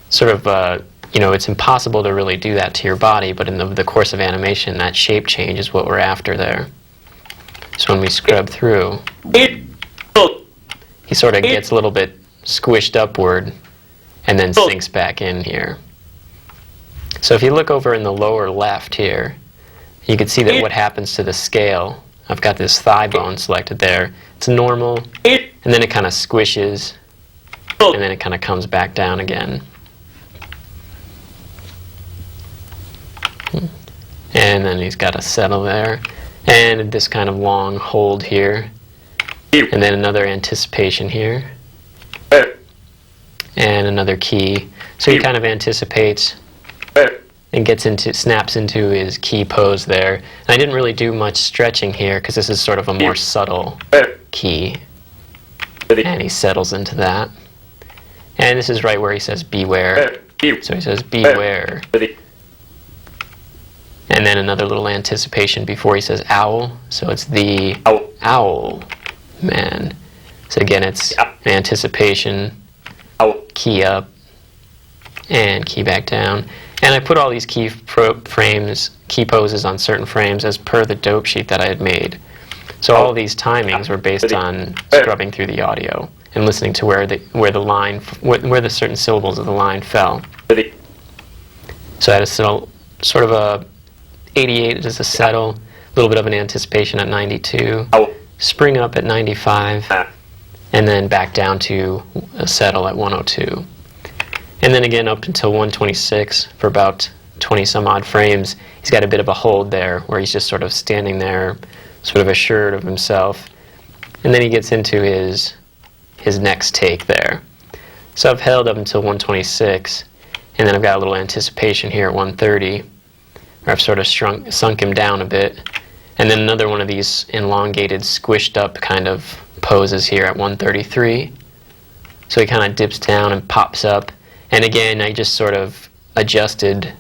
sort of it's impossible to really do that to your body, but in the course of animation, that shape change is what we're after there. So when we scrub through, he sort of gets a little bit squished upward and then sinks back in here. So if you look over in the lower left here, you can see that what happens to the scale. I've got this thigh bone selected there. It's normal, and then it kind of squishes, and then it kind of comes back down again. And then he's got a settle there, and this kind of long hold here, and then another anticipation here, and another key. So he kind of anticipates and snaps into his key pose there. And I didn't really do much stretching here because this is sort of a more subtle key, and he settles into that. And this is right where he says beware. So he says beware. And then another little anticipation before he says owl. So it's the owl man. So again, it's anticipation, key up, and key back down. And I put all these key poses on certain frames as per the dope sheet that I had made. So all of these timings were based on scrubbing through the audio and listening to where the certain syllables of the line fell. So I had a sort of a 88 as a settle, a little bit of an anticipation at 92, spring up at 95, and then back down to a settle at 102. And then again up until 126 for about 20 some odd frames, he's got a bit of a hold there where he's just sort of standing there, sort of assured of himself. And then he gets into his next take there. So I've held up until 126, and then I've got a little anticipation here at 130, where I've sort of sunk him down a bit. And then another one of these elongated, squished up kind of poses here at 133. So he kind of dips down and pops up. And again, I just sort of adjusted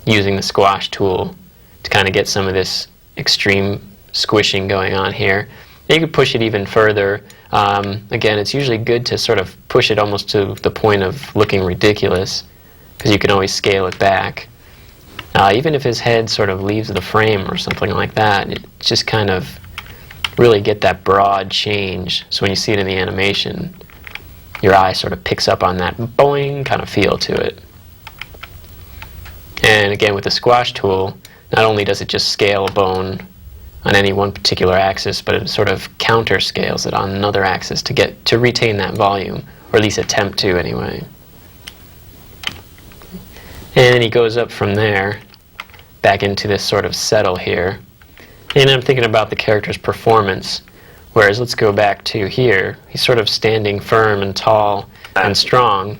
using the squash tool to kind of get some of this extreme squishing going on here. And you could push it even further. Again, it's usually good to sort of push it almost to the point of looking ridiculous, because you can always scale it back. Even if his head sort of leaves the frame or something like that, it just kind of really get that broad change. So when you see it in the animation, your eye sort of picks up on that boing kind of feel to it. And again, with the squash tool, not only does it just scale a bone on any one particular axis, but it sort of counter scales it on another axis to retain that volume, or at least attempt to anyway. And then he goes up from there back into this sort of settle here. And I'm thinking about the character's performance, whereas let's go back to here. He's sort of standing firm and tall and strong,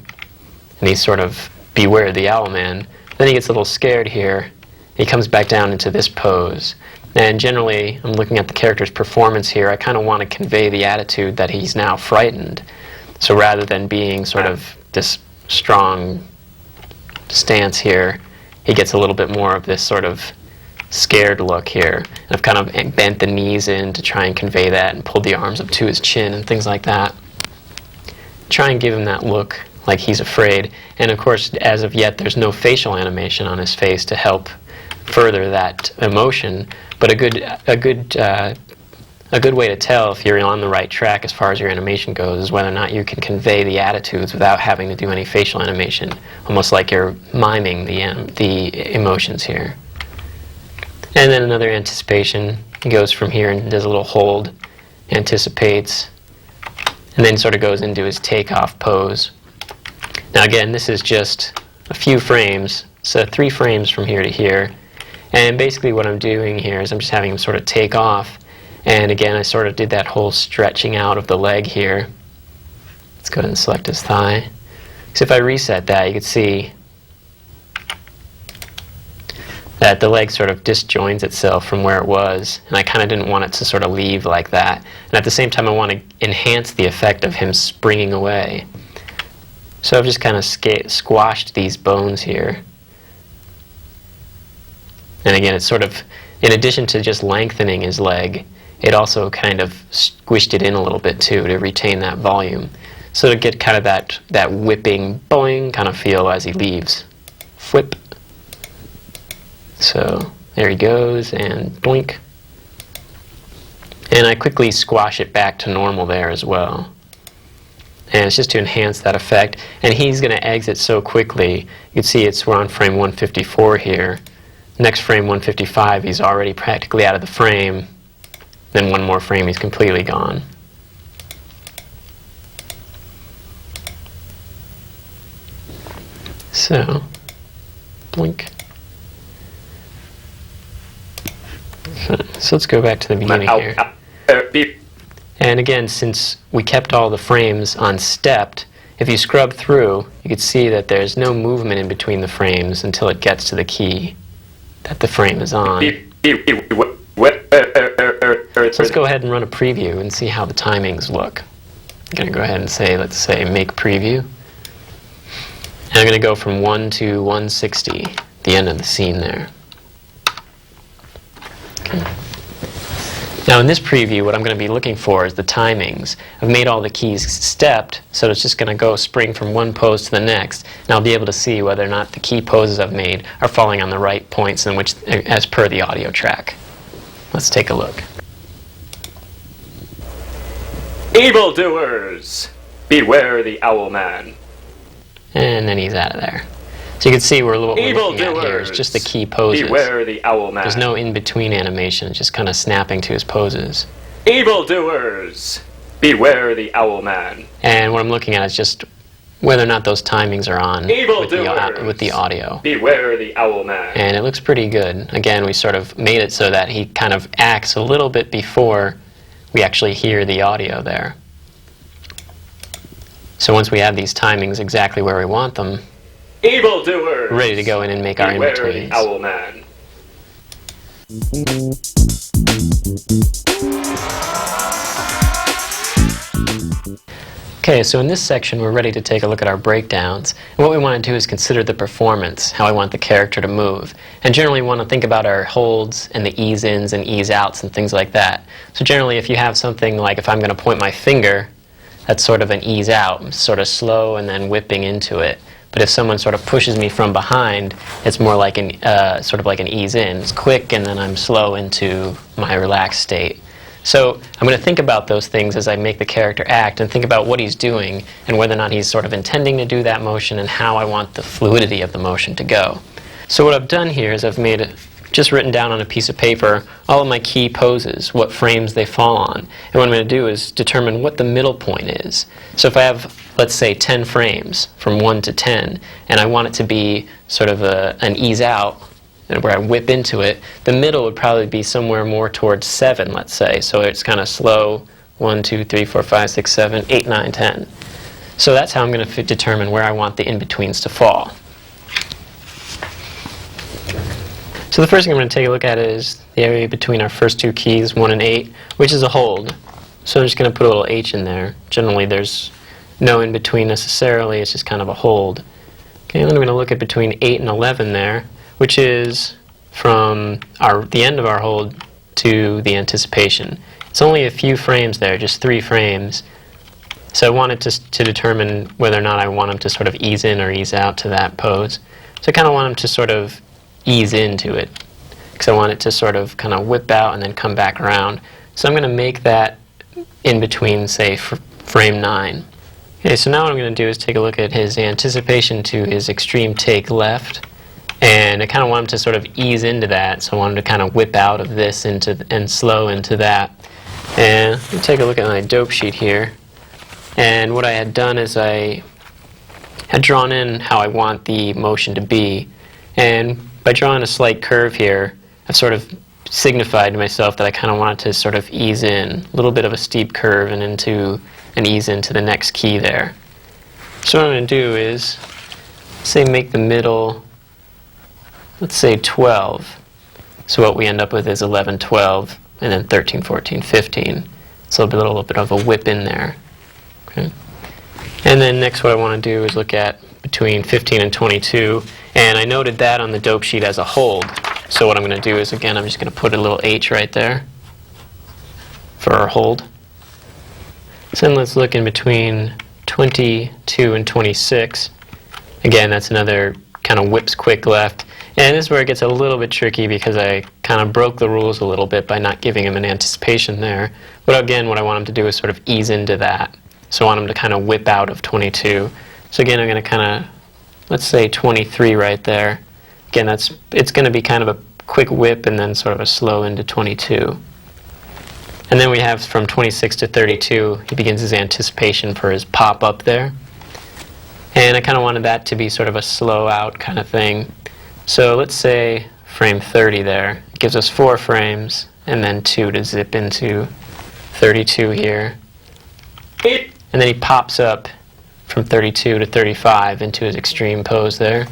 and he's sort of beware the owl man. Then he gets a little scared here. He comes back down into this pose. And generally, I'm looking at the character's performance here. I kind of want to convey the attitude that he's now frightened. So rather than being sort of this strong stance here, he gets a little bit more of this sort of scared look here. And I've kind of bent the knees in to try and convey that and pulled the arms up to his chin and things like that. Try and give him that look like he's afraid. And of course, as of yet, there's no facial animation on his face to help further that emotion. But a good way to tell if you're on the right track as far as your animation goes is whether or not you can convey the attitudes without having to do any facial animation, almost like you're miming the emotions here. And then another anticipation. He goes from here and does a little hold, anticipates, and then sort of goes into his takeoff pose. Now again, this is just a few frames, so 3 frames from here to here. And basically what I'm doing here is I'm just having him sort of take off. And again, I sort of did that whole stretching out of the leg here. Let's go ahead and select his thigh. So if I reset that, you can see that the leg sort of disjoins itself from where it was. And I kind of didn't want it to sort of leave like that. And at the same time, I want to enhance the effect of him springing away. So I've just kind of squashed these bones here. And again, it's sort of, in addition to just lengthening his leg, it also kind of squished it in a little bit too to retain that volume. So to get kind of that whipping, boing kind of feel as he leaves. Whip. So there he goes, and boink. And I quickly squash it back to normal there as well. And it's just to enhance that effect. And he's going to exit so quickly. You can see we're on frame 154 here. Next frame 155, he's already practically out of the frame. Then one more frame, he's completely gone. So, blink. So let's go back to the beginning here. And again, since we kept all the frames unstepped, if you scrub through, you can see that there's no movement in between the frames until it gets to the key that the frame is on. So let's go ahead and run a preview and see how the timings look. I'm going to go ahead and say, let's say, make preview. And I'm going to go from 1 to 160, the end of the scene there. Okay. Now in this preview, what I'm going to be looking for is the timings. I've made all the keys stepped, so it's just going to go spring from one pose to the next, and I'll be able to see whether or not the key poses I've made are falling on the right points in which, as per the audio track. Let's take a look. Evildoers! Beware the owl man. And then he's out of there. So you can see what we're looking at here is just the key poses. Beware the owl man. There's no in-between animation, it's just kind of snapping to his poses. Evildoers! Beware the owl man. And what I'm looking at is just whether or not those timings are on with the audio. Beware the owl man. And it looks pretty good. Again, we sort of made it so that he kind of acts a little bit before we actually hear the audio there. So once we have these timings exactly where we want them, Evildoers! we're ready to go in and make our in-betweens. Beware the owl man. Okay, so in this section we're ready to take a look at our breakdowns. And what we want to do is consider the performance, how I want the character to move. And generally we want to think about our holds and the ease-ins and ease-outs and things like that. So generally if you have something like if I'm going to point my finger, that's sort of an ease-out, sort of slow and then whipping into it. But if someone sort of pushes me from behind, it's more like sort of like an ease-in. It's quick and then I'm slow into my relaxed state. So I'm going to think about those things as I make the character act and think about what he's doing and whether or not he's sort of intending to do that motion and how I want the fluidity of the motion to go. So what I've done here is I've made just written down on a piece of paper all of my key poses, what frames they fall on. And what I'm going to do is determine what the middle point is. So if I have, let's say, 10 frames from 1 to 10, and I want it to be sort of an ease out, where I whip into it, the middle would probably be somewhere more towards 7, let's say. So it's kind of slow, 1, 2, 3, 4, 5, 6, 7, 8, 9, 10. So that's how I'm going to determine where I want the in-betweens to fall. So the first thing I'm going to take a look at is the area between our first two keys, 1 and 8, which is a hold. So I'm just going to put a little H in there. Generally there's no in-between necessarily, it's just kind of a hold. Okay, and then I'm going to look at between 8 and 11 there, which is from the end of our hold to the anticipation. It's only a few frames there, just 3 frames. So I wanted to determine whether or not I want them to sort of ease in or ease out to that pose. So I kind of want them to sort of ease into it, because I want it to sort of kind of whip out and then come back around. So I'm going to make that in between, say, frame 9. Okay, so now what I'm going to do is take a look at his anticipation to his extreme take left. And I kind of want him to sort of ease into that, so I want him to kind of whip out of this and slow into that. And let me take a look at my dope sheet here. And what I had done is I had drawn in how I want the motion to be. And by drawing a slight curve here, I've sort of signified to myself that I kind of want it to sort of ease in, a little bit of a steep curve and ease into the next key there. So what I'm going to do is, say, make the middle, let's say 12. So what we end up with is 11, 12, and then 13, 14, 15. So a little bit of a whip in there. Okay. And then next what I want to do is look at between 15 and 22. And I noted that on the dope sheet as a hold. So what I'm going to do is, again, I'm just going to put a little H right there for our hold. So then let's look in between 22 and 26. Again, that's another kind of whips quick left. And this is where it gets a little bit tricky, because I kind of broke the rules a little bit by not giving him an anticipation there. But again, what I want him to do is sort of ease into that. So I want him to kind of whip out of 22. So again, I'm going to kind of, let's say 23 right there. Again, it's going to be kind of a quick whip and then sort of a slow into 22. And then we have from 26 to 32, he begins his anticipation for his pop up there. And I kind of wanted that to be sort of a slow out kind of thing. So let's say frame 30 there. It gives us 4 frames and then 2 to zip into 32 here. And then he pops up from 32 to 35 into his extreme pose there.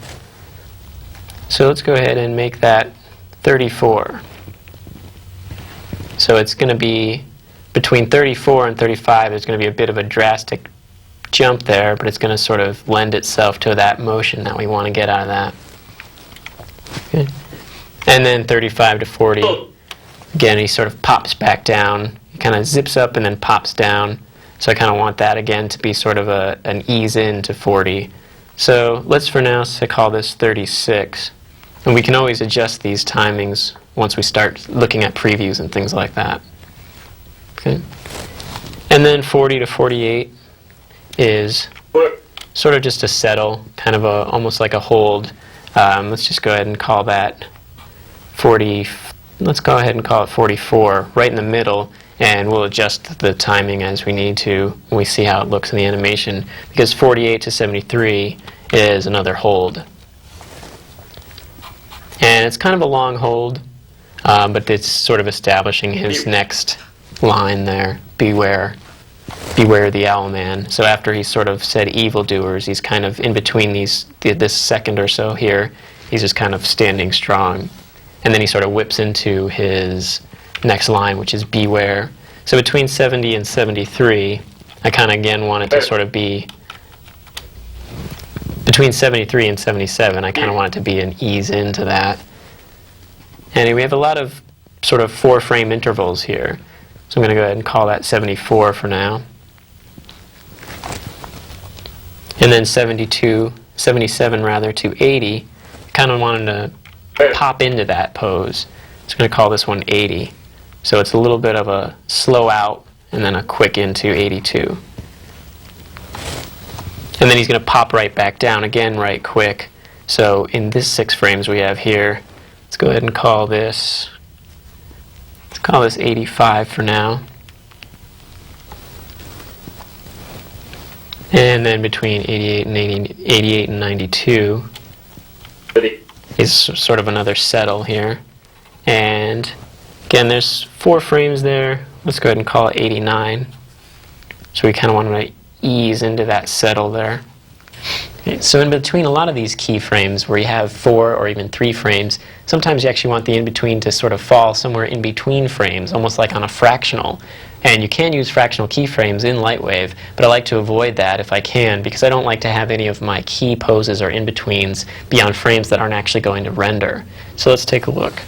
So let's go ahead and make that 34. So it's going to be between 34 and 35, there's going to be a bit of a drastic jump there, but it's going to sort of lend itself to that motion that we want to get out of that. Okay. And then 35 to 40, again, he sort of pops back down. He kind of zips up and then pops down. So I kind of want that again to be sort of an ease in to 40. So let's for now call this 36. And we can always adjust these timings once we start looking at previews and things like that. Okay. And then 40 to 48 is sort of just a settle, kind of almost like a hold. Let's just go ahead and call that 40. Let's go ahead and call it 44, right in the middle. And we'll adjust the timing as we need to when we see how it looks in the animation, because 48 to 73 is another hold. And it's kind of a long hold, but it's sort of establishing his next line there, beware the owl man. So after he sort of said evildoers, he's kind of in between this second or so here, he's just kind of standing strong. And then he sort of whips into his next line, which is beware. So between 70 and 73, I kind of again wanted to sort of be between 73 and 77. I kind of want it to be an ease into that. And we have a lot of sort of 4-frame intervals here. So I'm going to go ahead and call that 74 for now. And then 77 rather to 80. I kind of wanted to pop into that pose. So I'm going to call this one 80. So it's a little bit of a slow out and then a quick into 82. And then he's going to pop right back down again right quick. So in this 6 frames we have here, Let's go ahead and call this, let's call this 85 for now. And then between 88 and 92 is sort of another settle here. And again, there's 4 frames there. Let's go ahead and call it 89. So we kind of want to ease into that settle there. Okay, so in between a lot of these keyframes where you have 4 or even 3 frames, sometimes you actually want the in-between to sort of fall somewhere in between frames, almost like on a fractional. And you can use fractional keyframes in Lightwave, but I like to avoid that if I can, because I don't like to have any of my key poses or in-betweens beyond frames that aren't actually going to render. So let's take a look.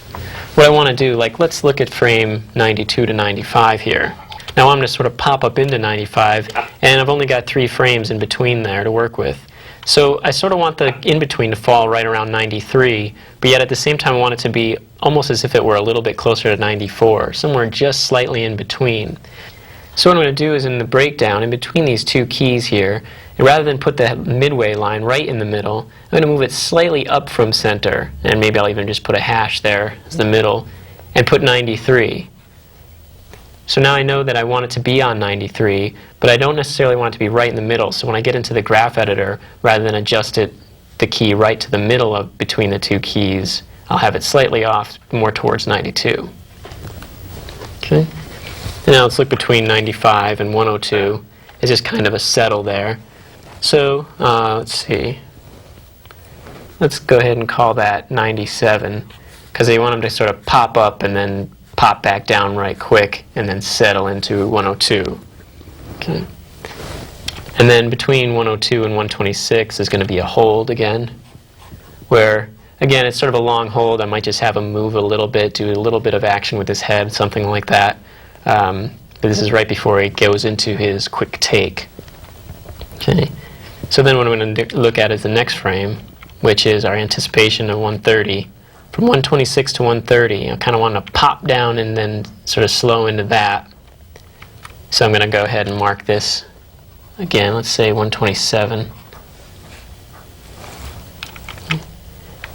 What I want to do, let's look at frame 92 to 95 here. Now I'm going to sort of pop up into 95, and I've only got 3 frames in between there to work with. So I sort of want the in-between to fall right around 93, but yet at the same time I want it to be almost as if it were a little bit closer to 94, somewhere just slightly in between. So what I'm going to do is in the breakdown, in between these 2 keys here, and rather than put the midway line right in the middle, I'm going to move it slightly up from center, and maybe I'll even just put a hash there as the middle, and put 93. So now I know that I want it to be on 93, but I don't necessarily want it to be right in the middle. So when I get into the graph editor, rather than adjust the key right to the middle of between the 2 keys, I'll have it slightly off, more towards 92. Okay. And now let's look between 95 and 102. It's just kind of a settle there. So let's see. Let's go ahead and call that 97, because you want them to sort of pop up and then pop back down right quick and then settle into 102. Okay. And then between 102 and 126 is going to be a hold again, where again it's sort of a long hold. I might just have him move a little bit, do a little bit of action with his head, something like that. But this is right before he goes into his quick take. Okay. So then what I'm going to look at is the next frame, which is our anticipation of 130. From 126 to 130, I kind of want to pop down and then sort of slow into that. So I'm going to go ahead and mark this again. Let's say 127.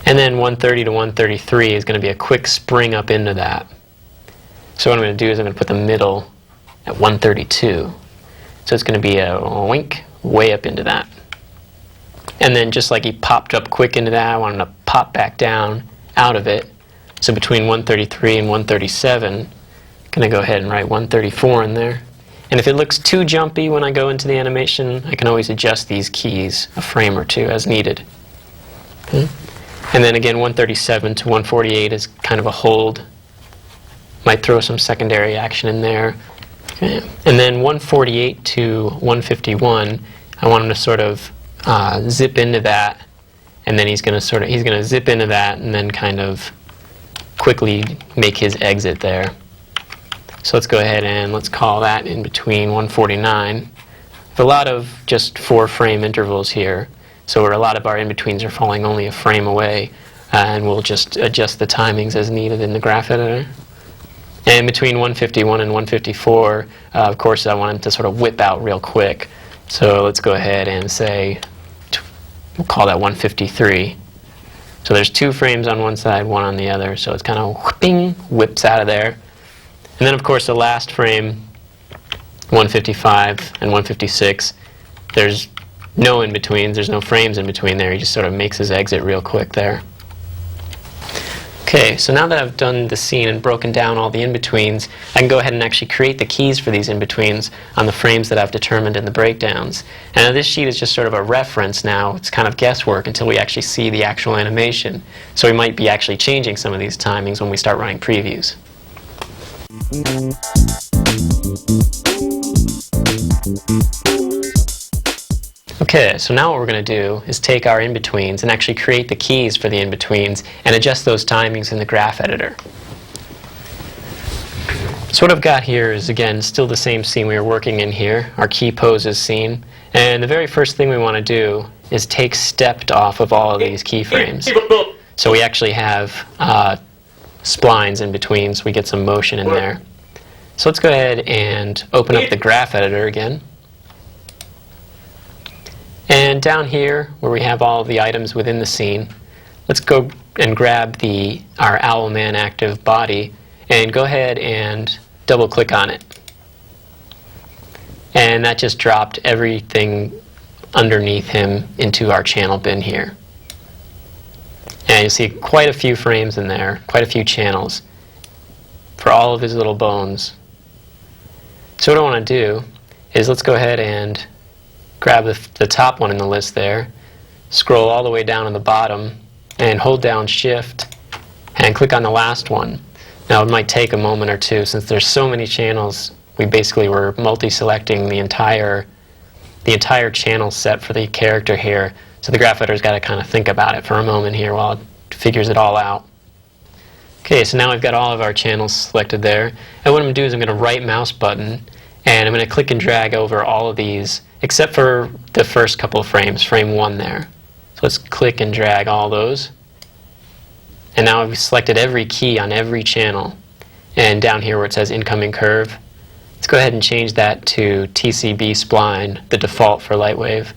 And then 130 to 133 is going to be a quick spring up into that. So what I'm going to do is I'm going to put the middle at 132. So it's going to be a wink way up into that. And then just like he popped up quick into that, I want him to pop back down out of it. So between 133 and 137, I'm going to go ahead and write 134 in there. And if it looks too jumpy when I go into the animation, I can always adjust these keys a frame or 2 as needed. Okay. And then again, 137 to 148 is kind of a hold. Might throw some secondary action in there. Okay. And then 148 to 151, I want him to sort of zip into that. And then he's going to zip into that and then kind of quickly make his exit there. So let's go ahead and let's call that in between 149. A lot of just 4 frame intervals here, so where a lot of our in-betweens are falling only a frame away, and we'll just adjust the timings as needed in the graph editor. And between 151 and 154, of course, I want him to sort of whip out real quick. So let's go ahead and say, we'll call that 153. So there's 2 frames on one side, 1 on the other, so it's kind of whipping, whips out of there. And then of course the last frame, 155 and 156, there's no in-betweens, there's no frames in between there, he just sort of makes his exit real quick there. Okay, so now that I've done the scene and broken down all the in-betweens, I can go ahead and actually create the keys for these in-betweens on the frames that I've determined in the breakdowns. And this sheet is just sort of a reference now. It's kind of guesswork until we actually see the actual animation. So we might be actually changing some of these timings when we start running previews. Okay, so now what we're going to do is take our in-betweens and actually create the keys for the in-betweens and adjust those timings in the graph editor. So what I've got here is, again, still the same scene we were working in here, our key poses scene. And the very first thing we want to do is take stepped off of all of these keyframes. So we actually have splines in between, so we get some motion in there. So let's go ahead and open up the graph editor again. And down here, where we have all of the items within the scene, let's go and grab our Owlman active body and go ahead and double click on it. And that just dropped everything underneath him into our channel bin here. And you see quite a few frames in there, quite a few channels for all of his little bones. So what I want to do is let's go ahead and grab the top one in the list there, scroll all the way down to the bottom, and hold down Shift and click on the last one. Now it might take a moment or two since there's so many channels. We basically were multi-selecting the entire channel set for the character here. So the graph editor's got to kind of think about it for a moment here while it figures it all out. Okay, so now we've got all of our channels selected there. And what I'm going to do is I'm going to right mouse button and I'm going to click and drag over all of these except for the first couple of frames, frame 1 there. So let's click and drag all those. And now I've selected every key on every channel. And down here where it says incoming curve, let's go ahead and change that to TCB spline, the default for Lightwave.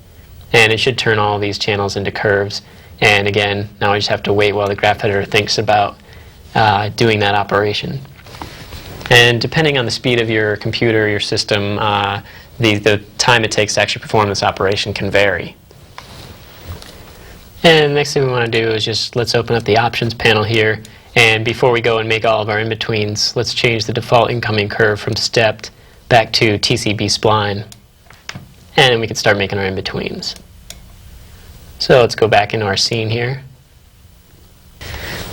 And it should turn all these channels into curves. And again, now I just have to wait while the graph editor thinks about doing that operation. And depending on the speed of your computer, your system, the time it takes to actually perform this operation can vary. And the next thing we want to do is let's open up the options panel here. And before we go and make all of our in-betweens, let's change the default incoming curve from stepped back to TCB spline. And then we can start making our in-betweens. So let's go back into our scene here.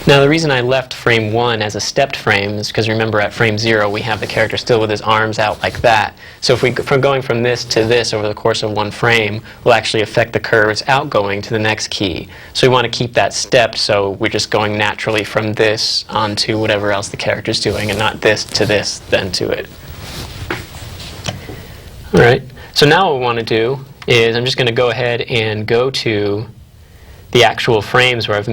Now the reason I left frame 1 as a stepped frame is because remember at frame 0 we have the character still with his arms out like that. So if from going from this to this over the course of one frame will actually affect the curves outgoing to the next key. So we want to keep that stepped so we're just going naturally from this onto whatever else the character's doing and not this to this then to it. Alright, so now what we want to do is I'm just going to go ahead and go to the actual frames where I've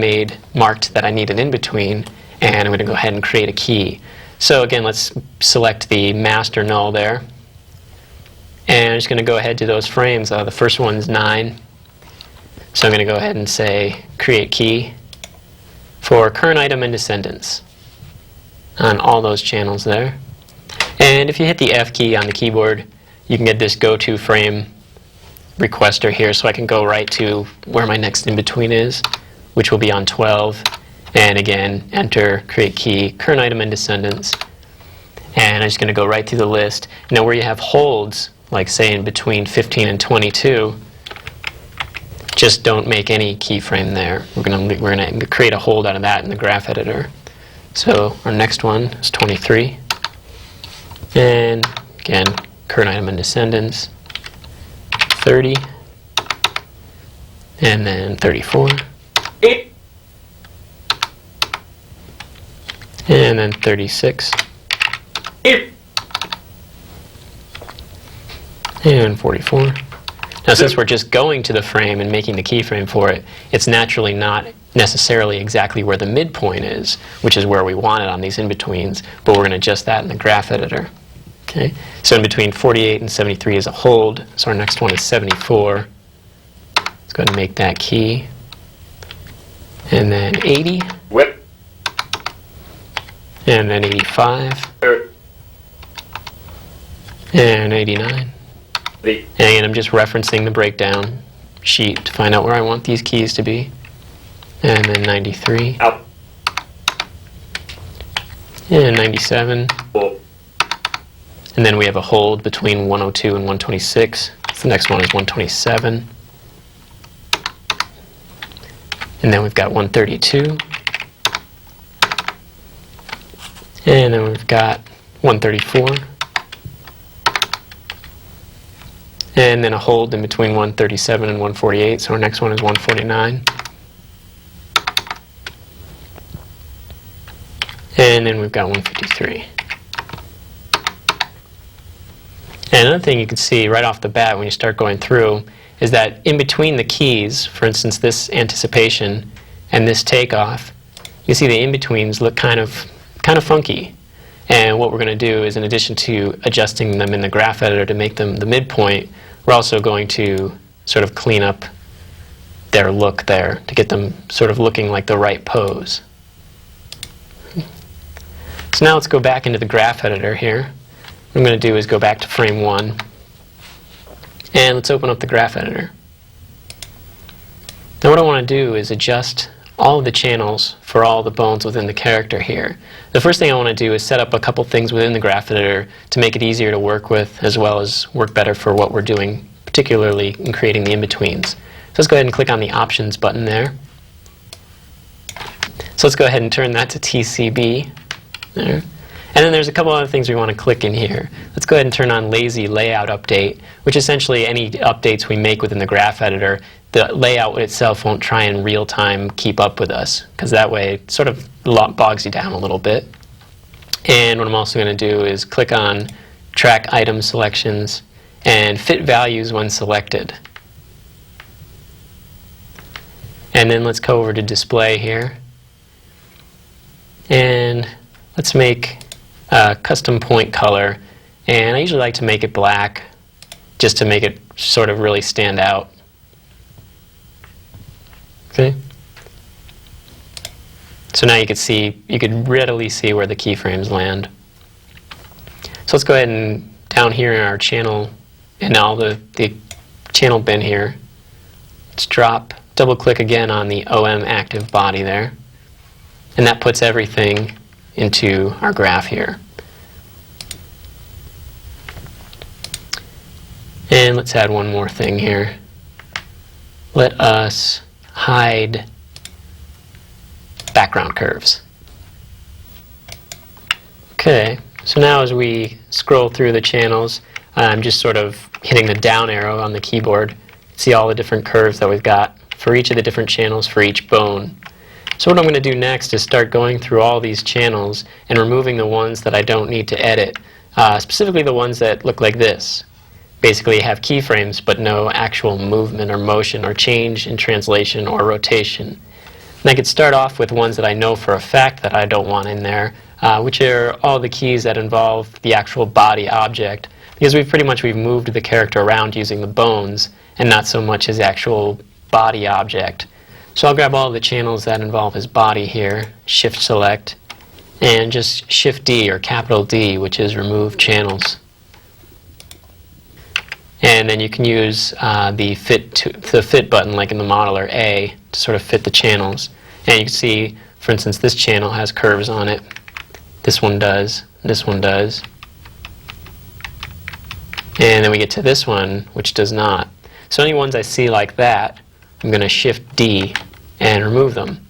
marked that I need an in-between, and I'm going to go ahead and create a key. So again, let's select the master null there. And I'm just going to go ahead to those frames. The first one's 9. So I'm going to go ahead and say create key for current item and descendants on all those channels there. And if you hit the F key on the keyboard, you can get this go to frame requester here, so I can go right to where my next in-between is, which will be on 12. And again, enter, create key, current item and descendants. And I'm just going to go right through the list. Now where you have holds, like say in between 15 and 22, just don't make any keyframe there. We're going to create a hold out of that in the graph editor. So our next one is 23. And again, current item and descendants. 30, and then 34, and then 36, and 44. Now since we're just going to the frame and making the keyframe for it, it's naturally not necessarily exactly where the midpoint is, which is where we want it on these in-betweens, but we're going to adjust that in the graph editor. Okay. So in between 48 and 73 is a hold, so our next one is 74. Let's go ahead and make that key. And then 80. Whip. And then 85. And 89. And I'm just referencing the breakdown sheet to find out where I want these keys to be. And then 93. Out. And 97. Oh. And then we have a hold between 102 and 126. So the next one is 127. And then we've got 132. And then we've got 134. And then a hold in between 137 and 148. So our next one is 149. And then we've got 153. And another thing you can see right off the bat when you start going through is that in between the keys, for instance this anticipation and this takeoff, you see the in-betweens look kind of funky. And what we're going to do is, in addition to adjusting them in the graph editor to make them the midpoint, we're also going to sort of clean up their look there, to get them sort of looking like the right pose. So now let's go back into the graph editor here. What I'm going to do is go back to frame 1, and let's open up the graph editor. Now what I want to do is adjust all of the channels for all the bones within the character here. The first thing I want to do is set up a couple things within the graph editor to make it easier to work with, as well as work better for what we're doing, particularly in creating the in-betweens. So let's go ahead and click on the Options button there. So let's go ahead and turn that to TCB there. And then there's a couple other things we want to click in here. Let's go ahead and turn on Lazy Layout Update, which essentially any updates we make within the graph editor, the layout itself won't try in real time keep up with us, because that way it sort of bogs you down a little bit. And what I'm also going to do is click on Track Item Selections and Fit Values when selected. And then let's go over to Display here. And let's make a custom point color. And I usually like to make it black, just to make it sort of really stand out. Okay. So now you could readily see where the keyframes land. So let's go ahead and down here in our channel, in all the channel bin here, let's double click again on the OM active body there. And that puts everything into our graph here. And let's add one more thing here. Let us hide background curves. Okay, so now as we scroll through the channels, I'm just sort of hitting the down arrow on the keyboard. See all the different curves that we've got for each of the different channels for each bone. So what I'm going to do next is start going through all these channels and removing the ones that I don't need to edit, specifically the ones that look like this. Basically have keyframes but no actual movement or motion or change in translation or rotation. And I could start off with ones that I know for a fact that I don't want in there, which are all the keys that involve the actual body object, because we've moved the character around using the bones and not so much his actual body object. So I'll grab all the channels that involve his body here, Shift Select, and just Shift D or capital D, which is Remove Channels. And then you can use the fit button, like in the modeler A, to sort of fit the channels. And you can see, for instance, this channel has curves on it. This one does. This one does. And then we get to this one, which does not. So any ones I see like that, I'm going to Shift D and remove them.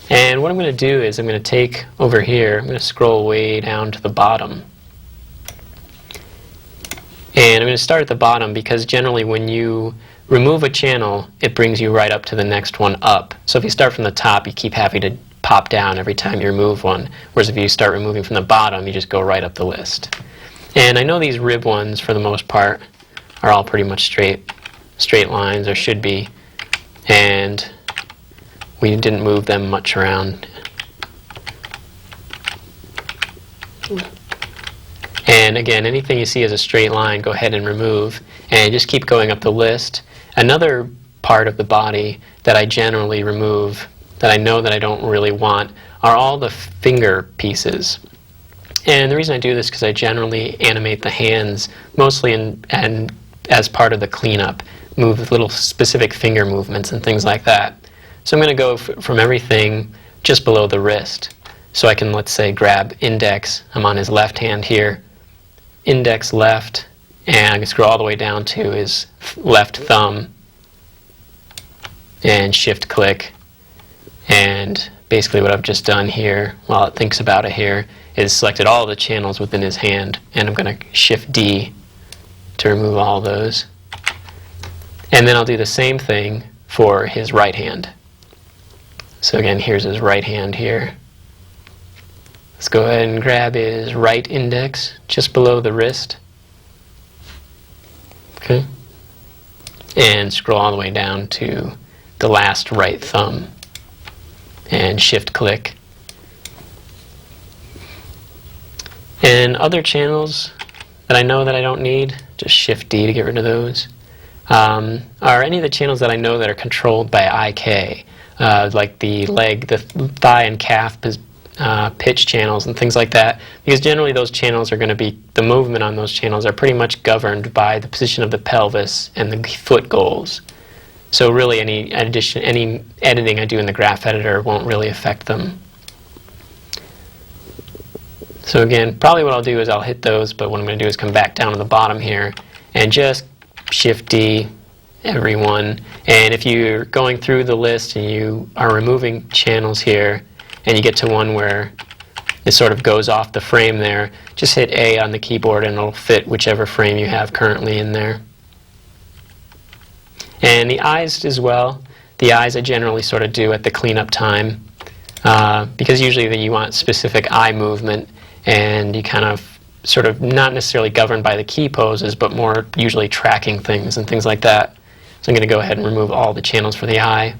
And what I'm going to do is I'm going to take over here, I'm going to scroll way down to the bottom. And I'm going to start at the bottom because generally when you remove a channel, it brings you right up to the next one up. So if you start from the top, you keep having to pop down every time you remove one. Whereas if you start removing from the bottom, you just go right up the list. And I know these rib ones, for the most part, are all pretty much straight lines, or should be. And we didn't move them much around. And again, anything you see as a straight line, go ahead and remove, and just keep going up the list. Another part of the body that I generally remove, that I know that I don't really want, are all the finger pieces. And the reason I do this is because I generally animate the hands mostly and as part of the cleanup, move little specific finger movements and things like that. So I'm going to go from everything just below the wrist. So I can, let's say, grab index. I'm on his left hand here. Index left, and I can scroll all the way down to his left thumb and shift click. And basically what I've just done here, while it thinks about it here, is selected all the channels within his hand, and I'm going to Shift D to remove all those. And then I'll do the same thing for his right hand. So again, here's his right hand here. Let's go ahead and grab his right index just below the wrist. Okay. And scroll all the way down to the last right thumb and shift click. And other channels that I know that I don't need, just Shift D to get rid of those. are any of the channels that I know that are controlled by IK, like the leg, the thigh and calf pitch channels and things like that, because generally those channels are going to be, the movement on those channels are pretty much governed by the position of the pelvis and the foot goals. So really any editing I do in the graph editor won't really affect them. So again, probably what I'll do is I'll hit those, but what I'm going to do is come back down to the bottom here and just Shift D every one. And if you're going through the list and you are removing channels here and you get to one where it sort of goes off the frame there, just hit A on the keyboard and it'll fit whichever frame you have currently in there. And the eyes as well. The eyes I generally sort of do at the cleanup time because usually you want specific eye movement, and you kind of sort of not necessarily governed by the key poses, but more usually tracking things and things like that. So I'm going to go ahead and remove all the channels for the eye.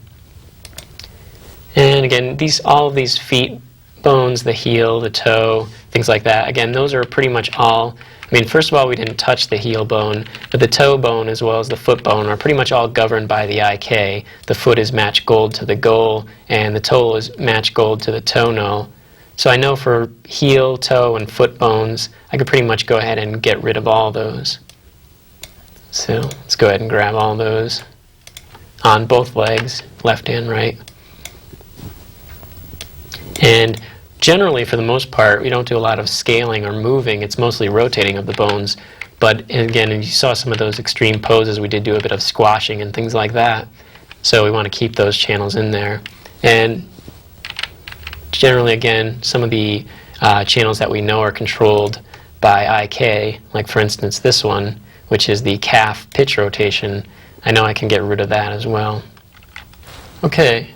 And again, all of these feet bones, the heel, the toe, things like that, again, those are pretty much all, I mean, first of all, we didn't touch the heel bone, but the toe bone as well as the foot bone are pretty much all governed by the IK. The foot is match gold to the goal, and the toe is match gold to the toenail. So I know for heel, toe, and foot bones, I could pretty much go ahead and get rid of all those. So let's go ahead and grab all those on both legs, left and right. And generally, for the most part, we don't do a lot of scaling or moving. It's mostly rotating of the bones. But again, you saw some of those extreme poses. We did do a bit of squashing and things like that. So we want to keep those channels in there. And generally, again, some of the channels that we know are controlled by IK, like for instance this one, which is the calf pitch rotation, I know I can get rid of that as well. Okay,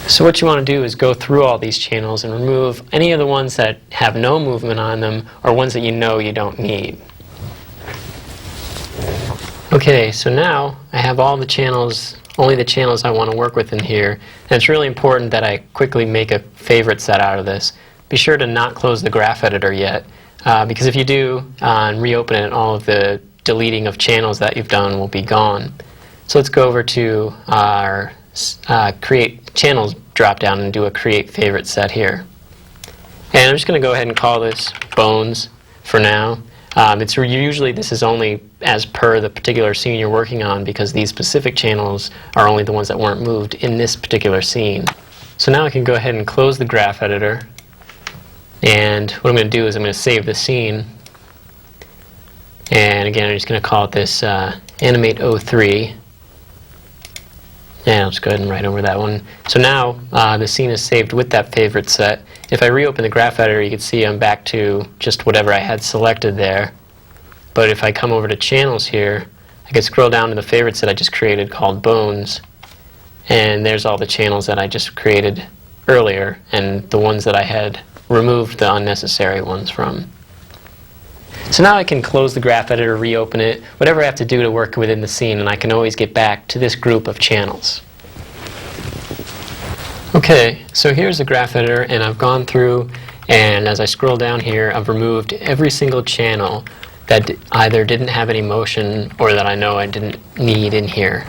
so what you want to do is go through all these channels and remove any of the ones that have no movement on them or ones that you know you don't need. Okay, so now I have all the channels, only the channels I want to work with in here, and it's really important that I quickly make a favorite set out of this. Be sure to not close the graph editor yet, because if you do and reopen it, all of the deleting of channels that you've done will be gone. So let's go over to our Create Channels drop down and do a Create Favorite Set here. And I'm just going to go ahead and call this Bones for now. It's usually this is only as per the particular scene you're working on, because these specific channels are only the ones that weren't moved in this particular scene. So now I can go ahead and close the graph editor, and what I'm going to do is I'm going to save the scene, and again I'm just going to call it this Animate 03, and I'll just go ahead and write over that one. So now the scene is saved with that favorite set. If I reopen the graph editor, you can see I'm back to just whatever I had selected there. But if I come over to channels here, I can scroll down to the favorite set I just created called Bones, and there's all the channels that I just created earlier and the ones that I had removed the unnecessary ones from. So now I can close the graph editor, reopen it, whatever I have to do to work within the scene, and I can always get back to this group of channels. Okay, so here's the graph editor, and I've gone through, and as I scroll down here, I've removed every single channel that either didn't have any motion or that I know I didn't need in here.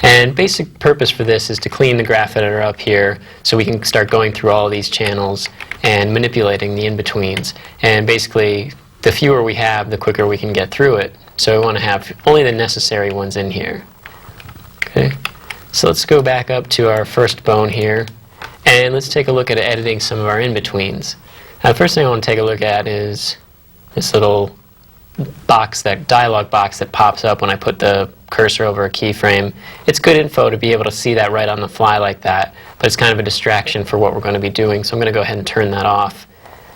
And basic purpose for this is to clean the graph editor up here so we can start going through all of these channels and manipulating the in-betweens. And basically, the fewer we have, the quicker we can get through it. So we want to have only the necessary ones in here. Okay, so let's go back up to our first bone here, and let's take a look at editing some of our in-betweens. Now, the first thing I want to take a look at is this little box, that dialog box that pops up when I put the cursor over a keyframe. It's good info to be able to see that right on the fly like that, but it's kind of a distraction for what we're going to be doing, so I'm going to go ahead and turn that off.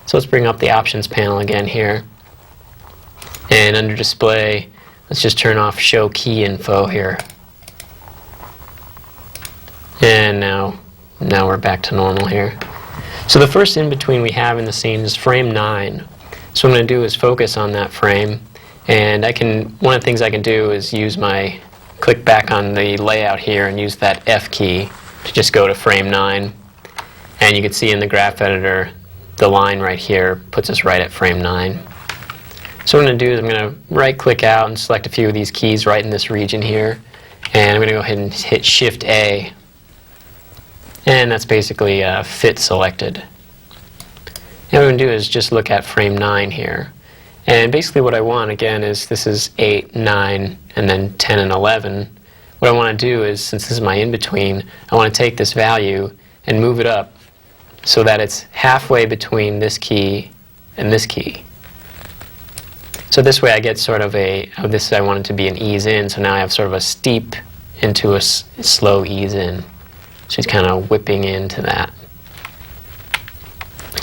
So let's bring up the options panel again here, and under display, let's just turn off show key info here. And now we're back to normal here. So the first in-between we have in the scene is frame 9. So what I'm going to do is focus on that frame, and one of the things I can do is click back on the layout here and use that F key to just go to frame 9. And you can see in the graph editor, the line right here puts us right at frame 9. So what I'm going to do is I'm going to right click out and select a few of these keys right in this region here, and I'm going to go ahead and hit Shift A, and that's basically fit selected. And what I'm going to do is just look at frame 9 here, and basically what I want again is this is 8, 9, and then 10 and 11. What I want to do is, since this is my in-between, I want to take this value and move it up so that it's halfway between this key and this key. So this way I get sort of this I want it to be an ease in, so now I have sort of a steep into a slow ease in. So he's kind of whipping into that.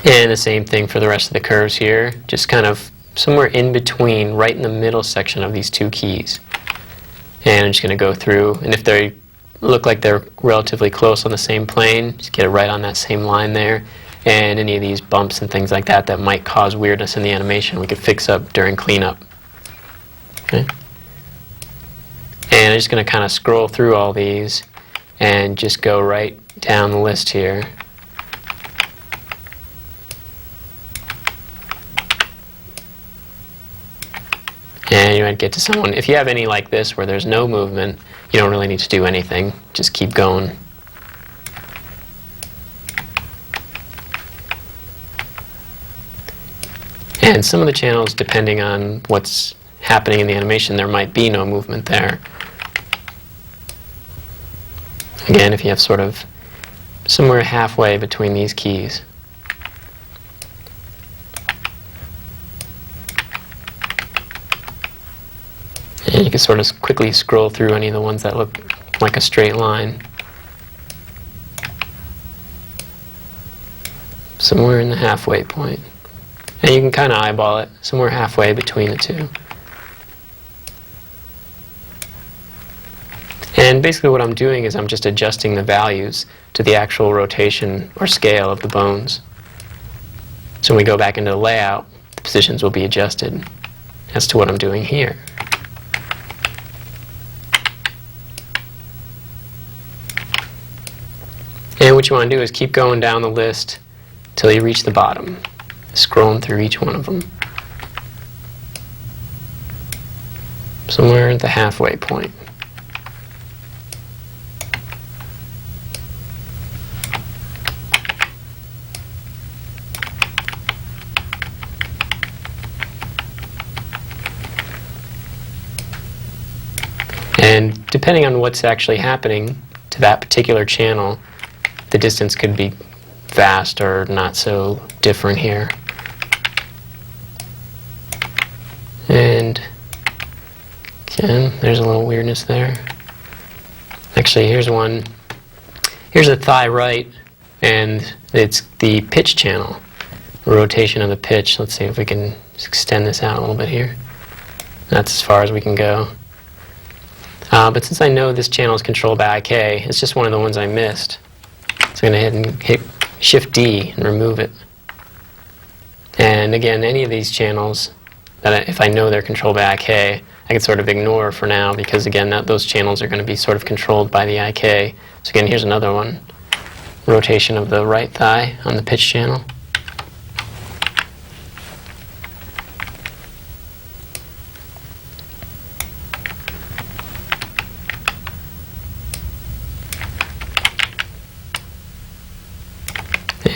And the same thing for the rest of the curves here, just kind of somewhere in between, right in the middle section of these two keys. And I'm just going to go through, and if they look like they're relatively close on the same plane, just get it right on that same line there. And any of these bumps and things like that that might cause weirdness in the animation, we could fix up during cleanup. Okay. And I'm just going to kind of scroll through all these and just go right down the list here. And you might get to someone, if you have any like this where there's no movement, you don't really need to do anything. Just keep going. And some of the channels, depending on what's happening in the animation, there might be no movement there. Again, if you have sort of somewhere halfway between these keys. And you can sort of quickly scroll through any of the ones that look like a straight line. Somewhere in the halfway point. And you can kind of eyeball it, somewhere halfway between the two. And basically what I'm doing is I'm just adjusting the values to the actual rotation or scale of the bones. So when we go back into the layout, the positions will be adjusted as to what I'm doing here. And what you want to do is keep going down the list till you reach the bottom, scrolling through each one of them. Somewhere at the halfway point. And depending on what's actually happening to that particular channel, the distance could be vast or not so different here. And again, there's a little weirdness there. Actually, here's one. Here's a thigh right, and it's the pitch channel, rotation of the pitch. Let's see if we can extend this out a little bit here. That's as far as we can go. But since I know this channel is controlled by IK, it's just one of the ones I missed. So I'm going to hit Shift D and remove it. And again, any of these channels, if I know they're controlled by IK, I can sort of ignore for now because again, those channels are going to be sort of controlled by the IK. So again, here's another one. Rotation of the right thigh on the pitch channel.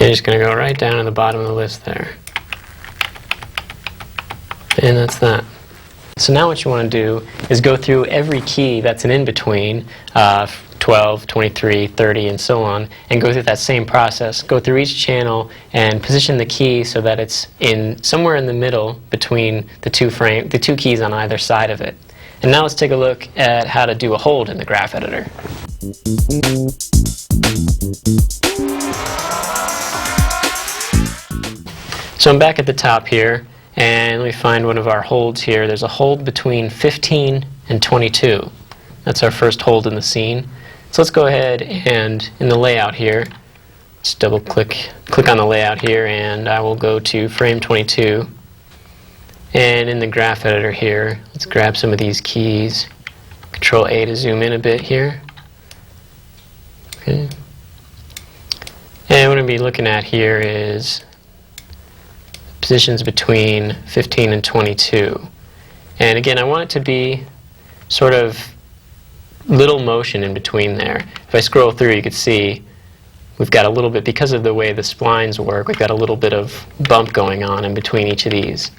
You're just going to go right down to the bottom of the list there. And that's that. So now what you want to do is go through every key that's an in-between, 12, 23, 30, and so on, and go through that same process. Go through each channel and position the key so that it's somewhere in the middle between the two keys on either side of it. And now let's take a look at how to do a hold in the graph editor. So I'm back at the top here, and let me find one of our holds here. There's a hold between 15 and 22. That's our first hold in the scene. So let's go ahead and in the layout here, just double click on the layout here, and I will go to frame 22. And in the graph editor here, let's grab some of these keys. Control A to zoom in a bit here. Okay. And what I'm going to be looking at here is positions between 15 and 22. And again, I want it to be sort of little motion in between there. If I scroll through, you can see we've got a little bit, because of the way the splines work, we've got a little bit of bump going on in between each of these.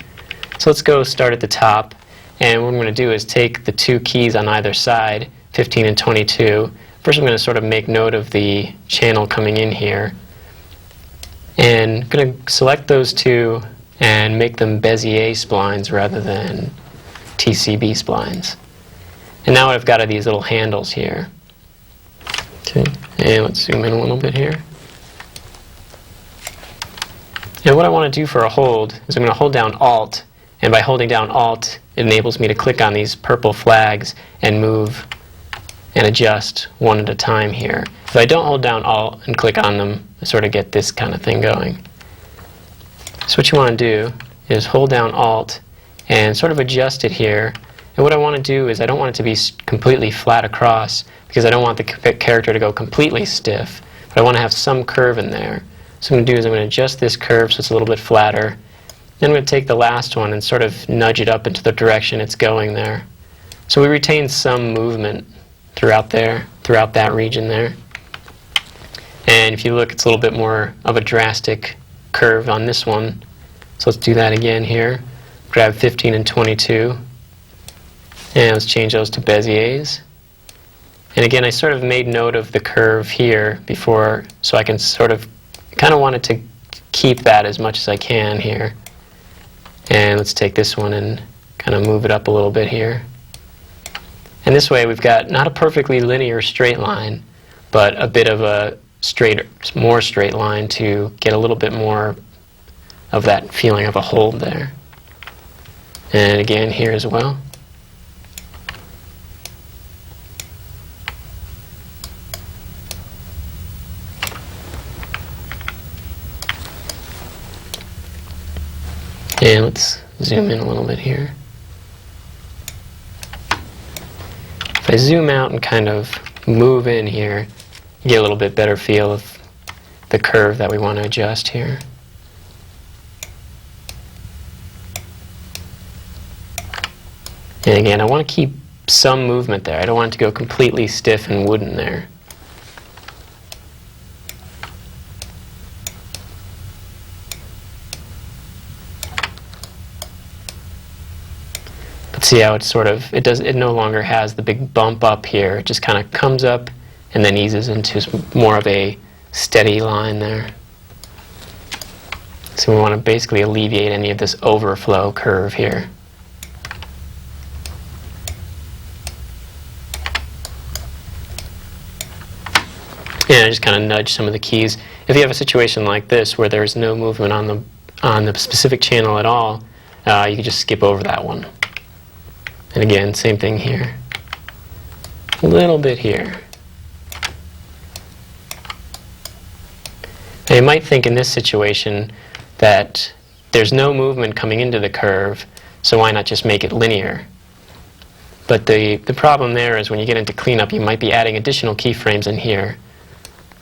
So let's go start at the top, and what I'm going to do is take the two keys on either side, 15 and 22. First I'm going to sort of make note of the channel coming in here, and I'm going to select those two and make them Bezier splines rather than TCB splines. And now I've got these little handles here. Okay, and let's zoom in a little bit here. And what I want to do for a hold is I'm going to hold down Alt, and by holding down Alt, it enables me to click on these purple flags and move and adjust one at a time here. If I don't hold down Alt and click on them, I sort of get this kind of thing going. So what you want to do is hold down Alt and sort of adjust it here. And what I want to do is I don't want it to be completely flat across, because I don't want the character to go completely stiff, but I want to have some curve in there. So what I'm going to do is I'm going to adjust this curve so it's a little bit flatter. Then I'm going to take the last one and sort of nudge it up into the direction it's going there. So we retain some movement throughout that region there. And if you look, it's a little bit more of a drastic curve on this one. So let's do that again here. Grab 15 and 22. And let's change those to Beziers. And again, I sort of made note of the curve here before, so I can sort of kind of wanted to keep that as much as I can here. And let's take this one and kind of move it up a little bit here. And this way we've got not a perfectly linear straight line, but a bit of a more straight line to get a little bit more of that feeling of a hold there. And again here as well. And let's zoom in a little bit here. If I zoom out and kind of move in here, you get a little bit better feel of the curve that we want to adjust here. And again, I want to keep some movement there. I don't want it to go completely stiff and wooden there. See how it's sort of, it no longer has the big bump up here. It just kind of comes up and then eases into more of a steady line there. So we want to basically alleviate any of this overflow curve here. And I just kind of nudge some of the keys. If you have a situation like this where there's no movement on the specific channel at all, you can just skip over that one. And again, same thing here. A little bit here. Now you might think in this situation that there's no movement coming into the curve, so why not just make it linear? But the problem there is when you get into cleanup, you might be adding additional keyframes in here.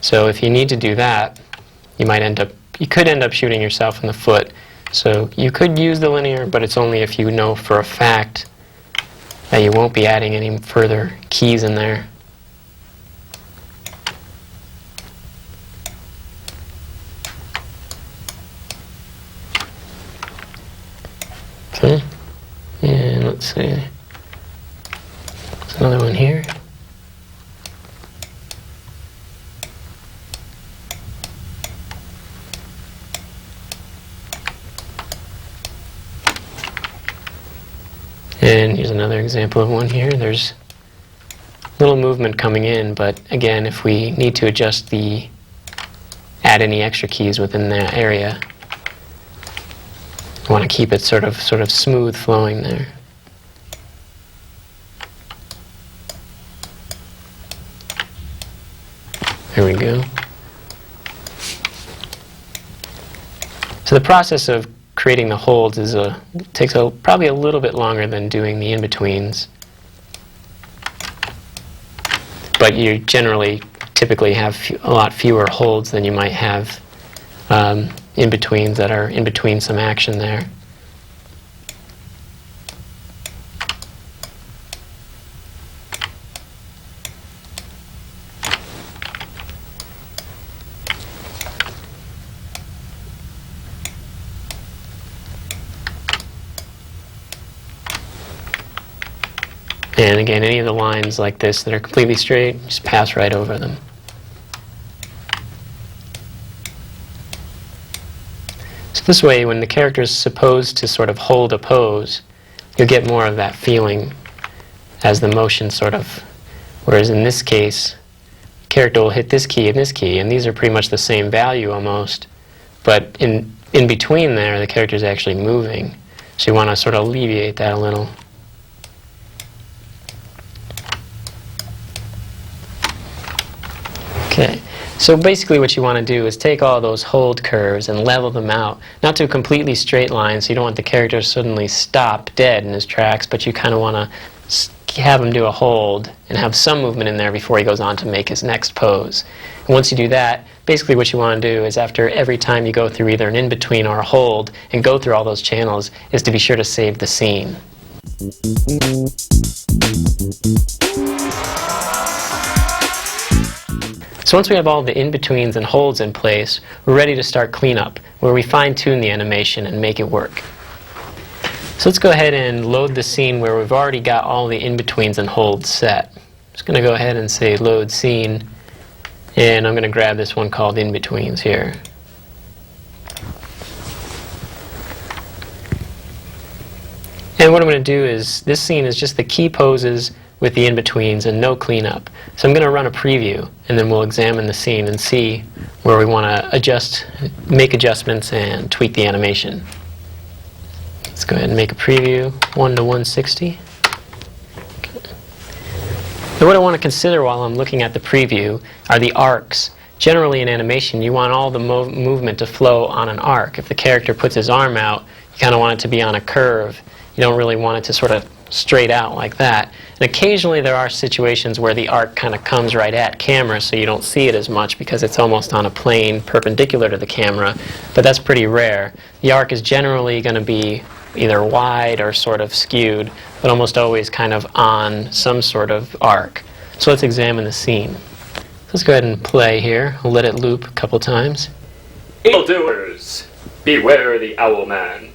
So if you need to do that, you could end up shooting yourself in the foot. So you could use the linear, but it's only if you know for a fact that you won't be adding any further keys in there. Okay, and let's see, there's another one here. And here's another example of one here. There's little movement coming in, but again, if we need to add any extra keys within that area, we want to keep it sort of smooth flowing there. There we go. So the process of creating the holds takes probably a little bit longer than doing the in-betweens. But you typically have a lot fewer holds than you might have in-betweens that are in between some action there. And again, any of the lines like this that are completely straight, just pass right over them. So this way, when the character is supposed to sort of hold a pose, you'll get more of that feeling as the motion sort of, whereas in this case, the character will hit this key and this key, and these are pretty much the same value almost, but in between there, the character is actually moving. So you want to sort of alleviate that a little. Okay, so basically what you want to do is take all those hold curves and level them out, not to a completely straight line, so you don't want the character to suddenly stop dead in his tracks, but you kind of want to have him do a hold and have some movement in there before he goes on to make his next pose. And once you do that, basically what you want to do is after every time you go through either an in-between or a hold and go through all those channels is to be sure to save the scene. So once we have all the in-betweens and holds in place, we're ready to start cleanup, where we fine-tune the animation and make it work. So let's go ahead and load the scene where we've already got all the in-betweens and holds set. I'm just going to go ahead and say load scene, and I'm going to grab this one called in-betweens here. And what I'm going to do is, this scene is just the key poses with the in-betweens and no cleanup. So I'm going to run a preview, and then we'll examine the scene and see where we want to adjust, make adjustments and tweak the animation. Let's go ahead and make a preview, 1 to 160. Okay. Now what I want to consider while I'm looking at the preview are the arcs. Generally in animation you want all the movement to flow on an arc. If the character puts his arm out, you kind of want it to be on a curve. You don't really want it to sort of straight out like that. And occasionally there are situations where the arc kind of comes right at camera, so you don't see it as much because it's almost on a plane perpendicular to the camera, but that's pretty rare. The arc is generally going to be either wide or sort of skewed, but almost always kind of on some sort of arc. So let's examine the scene. Let's go ahead and play here. I'll let it loop a couple times. Evildoers, beware the owl man.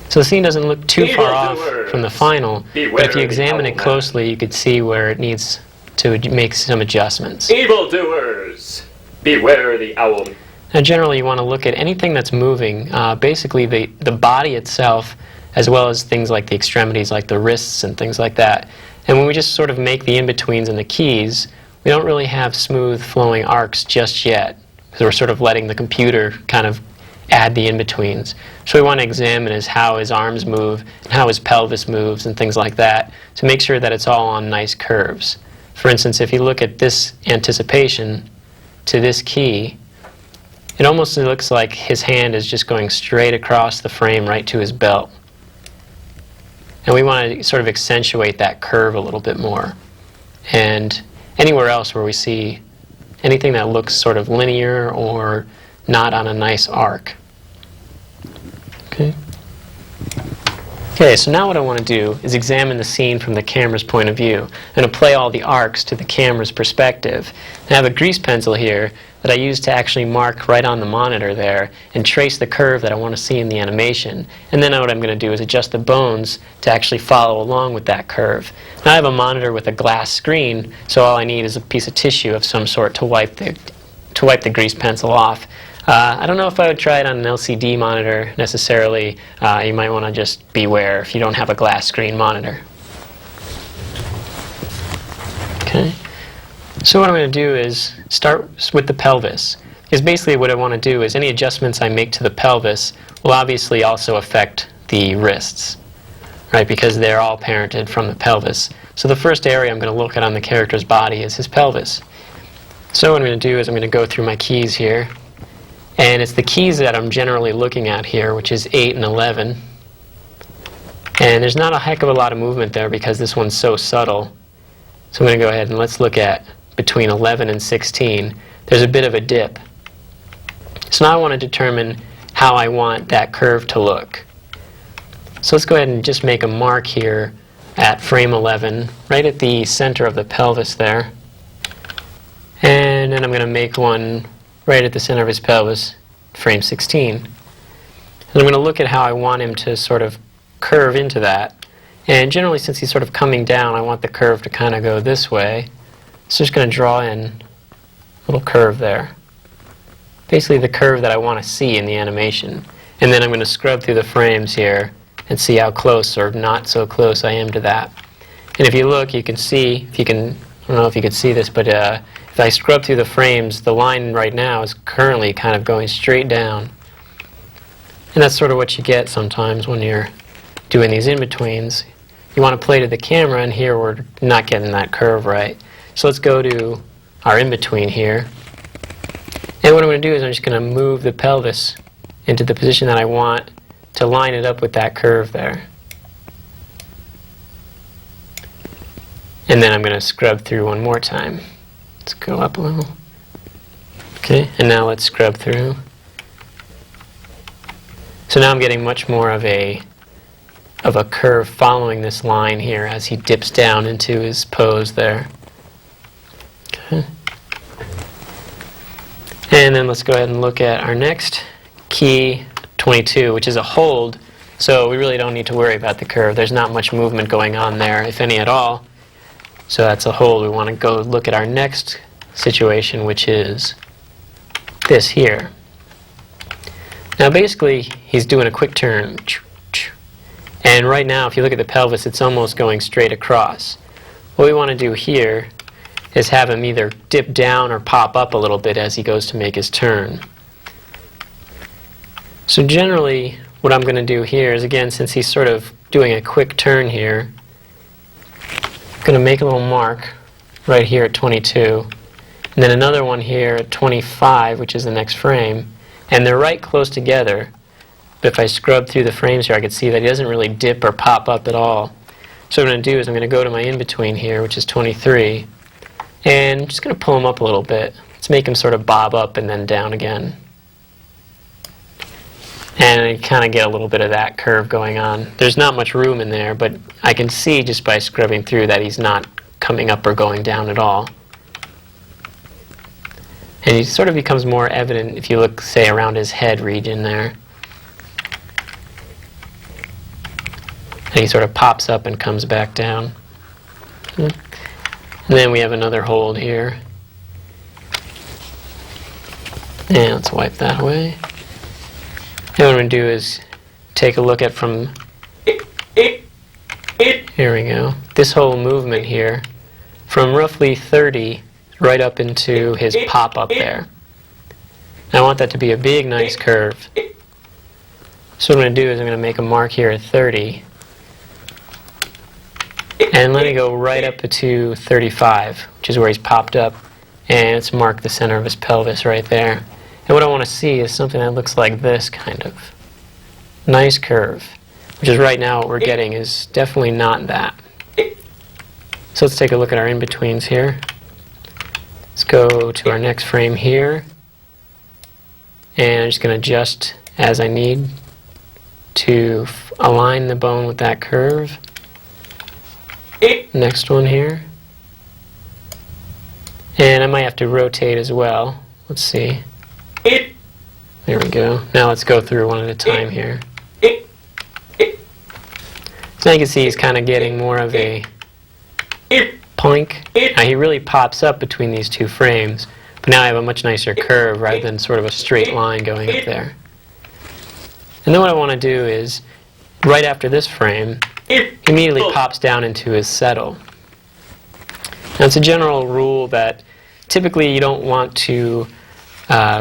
So the scene doesn't look too far off from the final, but if you examine it closely, you could see where it needs to make some adjustments. Evildoers, beware the owl. Now generally you want to look at anything that's moving, basically the body itself, as well as things like the extremities, like the wrists and things like that. And when we just sort of make the in-betweens and the keys, we don't really have smooth flowing arcs just yet, because we're sort of letting the computer kind of add the in-betweens. So we want to examine is how his arms move and how his pelvis moves and things like that to make sure that it's all on nice curves. For instance, if you look at this anticipation to this key, it almost looks like his hand is just going straight across the frame right to his belt. And we want to sort of accentuate that curve a little bit more. And anywhere else where we see anything that looks sort of linear or not on a nice arc. Okay. Okay, so now what I want to do is examine the scene from the camera's point of view. I'm going to play all the arcs to the camera's perspective. I have a grease pencil here that I use to actually mark right on the monitor there and trace the curve that I want to see in the animation. And then what I'm going to do is adjust the bones to actually follow along with that curve. Now I have a monitor with a glass screen, so all I need is a piece of tissue of some sort to wipe the grease pencil off. I don't know if I would try it on an LCD monitor necessarily. You might want to just beware if you don't have a glass screen monitor. Okay. So what I'm going to do is start with the pelvis. Because basically what I want to do is any adjustments I make to the pelvis will obviously also affect the wrists, right? Because they're all parented from the pelvis. So the first area I'm going to look at on the character's body is his pelvis. So what I'm going to do is I'm going to go through my keys here. And it's the keys that I'm generally looking at here, which is 8 and 11. And there's not a heck of a lot of movement there because this one's so subtle. So I'm going to go ahead and let's look at between 11 and 16. There's a bit of a dip. So now I want to determine how I want that curve to look. So let's go ahead and just make a mark here at frame 11, right at the center of the pelvis there. And then I'm going to make one right at the center of his pelvis, frame 16. And I'm going to look at how I want him to sort of curve into that. And generally, since he's sort of coming down, I want the curve to kind of go this way. So I'm just going to draw in a little curve there. Basically the curve that I want to see in the animation. And then I'm going to scrub through the frames here and see how close or not so close I am to that. And if you look, you can see, I don't know if you can see this, but if I scrub through the frames, the line right now is currently kind of going straight down. And that's sort of what you get sometimes when you're doing these in-betweens. You want to play to the camera, and here we're not getting that curve right. So let's go to our in-between here. And what I'm going to do is I'm just going to move the pelvis into the position that I want to line it up with that curve there. And then I'm going to scrub through one more time. Let's go up a little. Okay, and now let's scrub through. So now I'm getting much more of a curve following this line here as he dips down into his pose there. Okay. And then let's go ahead and look at our next key, 22, which is a hold. So we really don't need to worry about the curve. There's not much movement going on there, if any at all. So that's a hold. We want to go look at our next situation, which is this here. Now basically, he's doing a quick turn. And right now, if you look at the pelvis, it's almost going straight across. What we want to do here is have him either dip down or pop up a little bit as he goes to make his turn. So generally, what I'm going to do here is, again, since he's sort of doing a quick turn here, I'm going to make a little mark right here at 22, and then another one here at 25, which is the next frame, and they're right close together. But if I scrub through the frames here, I can see that he doesn't really dip or pop up at all. So what I'm going to do is I'm going to go to my in-between here, which is 23, and I'm just going to pull him up a little bit. Let's make him sort of bob up and then down again. And you kind of get a little bit of that curve going on. There's not much room in there, but I can see just by scrubbing through that he's not coming up or going down at all. And he sort of becomes more evident if you look, say, around his head region there. And he sort of pops up and comes back down. And then we have another hold here. And let's wipe that away. And what I'm going to do is take a look at from, here we go, this whole movement here, from roughly 30 right up into his pop-up there. And I want that to be a big, nice curve. So what I'm going to do is I'm going to make a mark here at 30, and let it go right up to 35, which is where he's popped up, and it's marked the center of his pelvis right there. And what I want to see is something that looks like this, kind of. Nice curve. Which is right now what we're getting is definitely not that. So let's take a look at our in-betweens here. Let's go to our next frame here. And I'm just going to adjust as I need to align the bone with that curve. Next one here. And I might have to rotate as well. Let's see. There we go. Now let's go through one at a time here. So you can see he's kind of getting more of a poink. Now he really pops up between these two frames, but now I have a much nicer curve rather than sort of a straight line going up there. And then what I want to do is, right after this frame, he immediately pops down into his settle. Now it's a general rule that typically you don't want to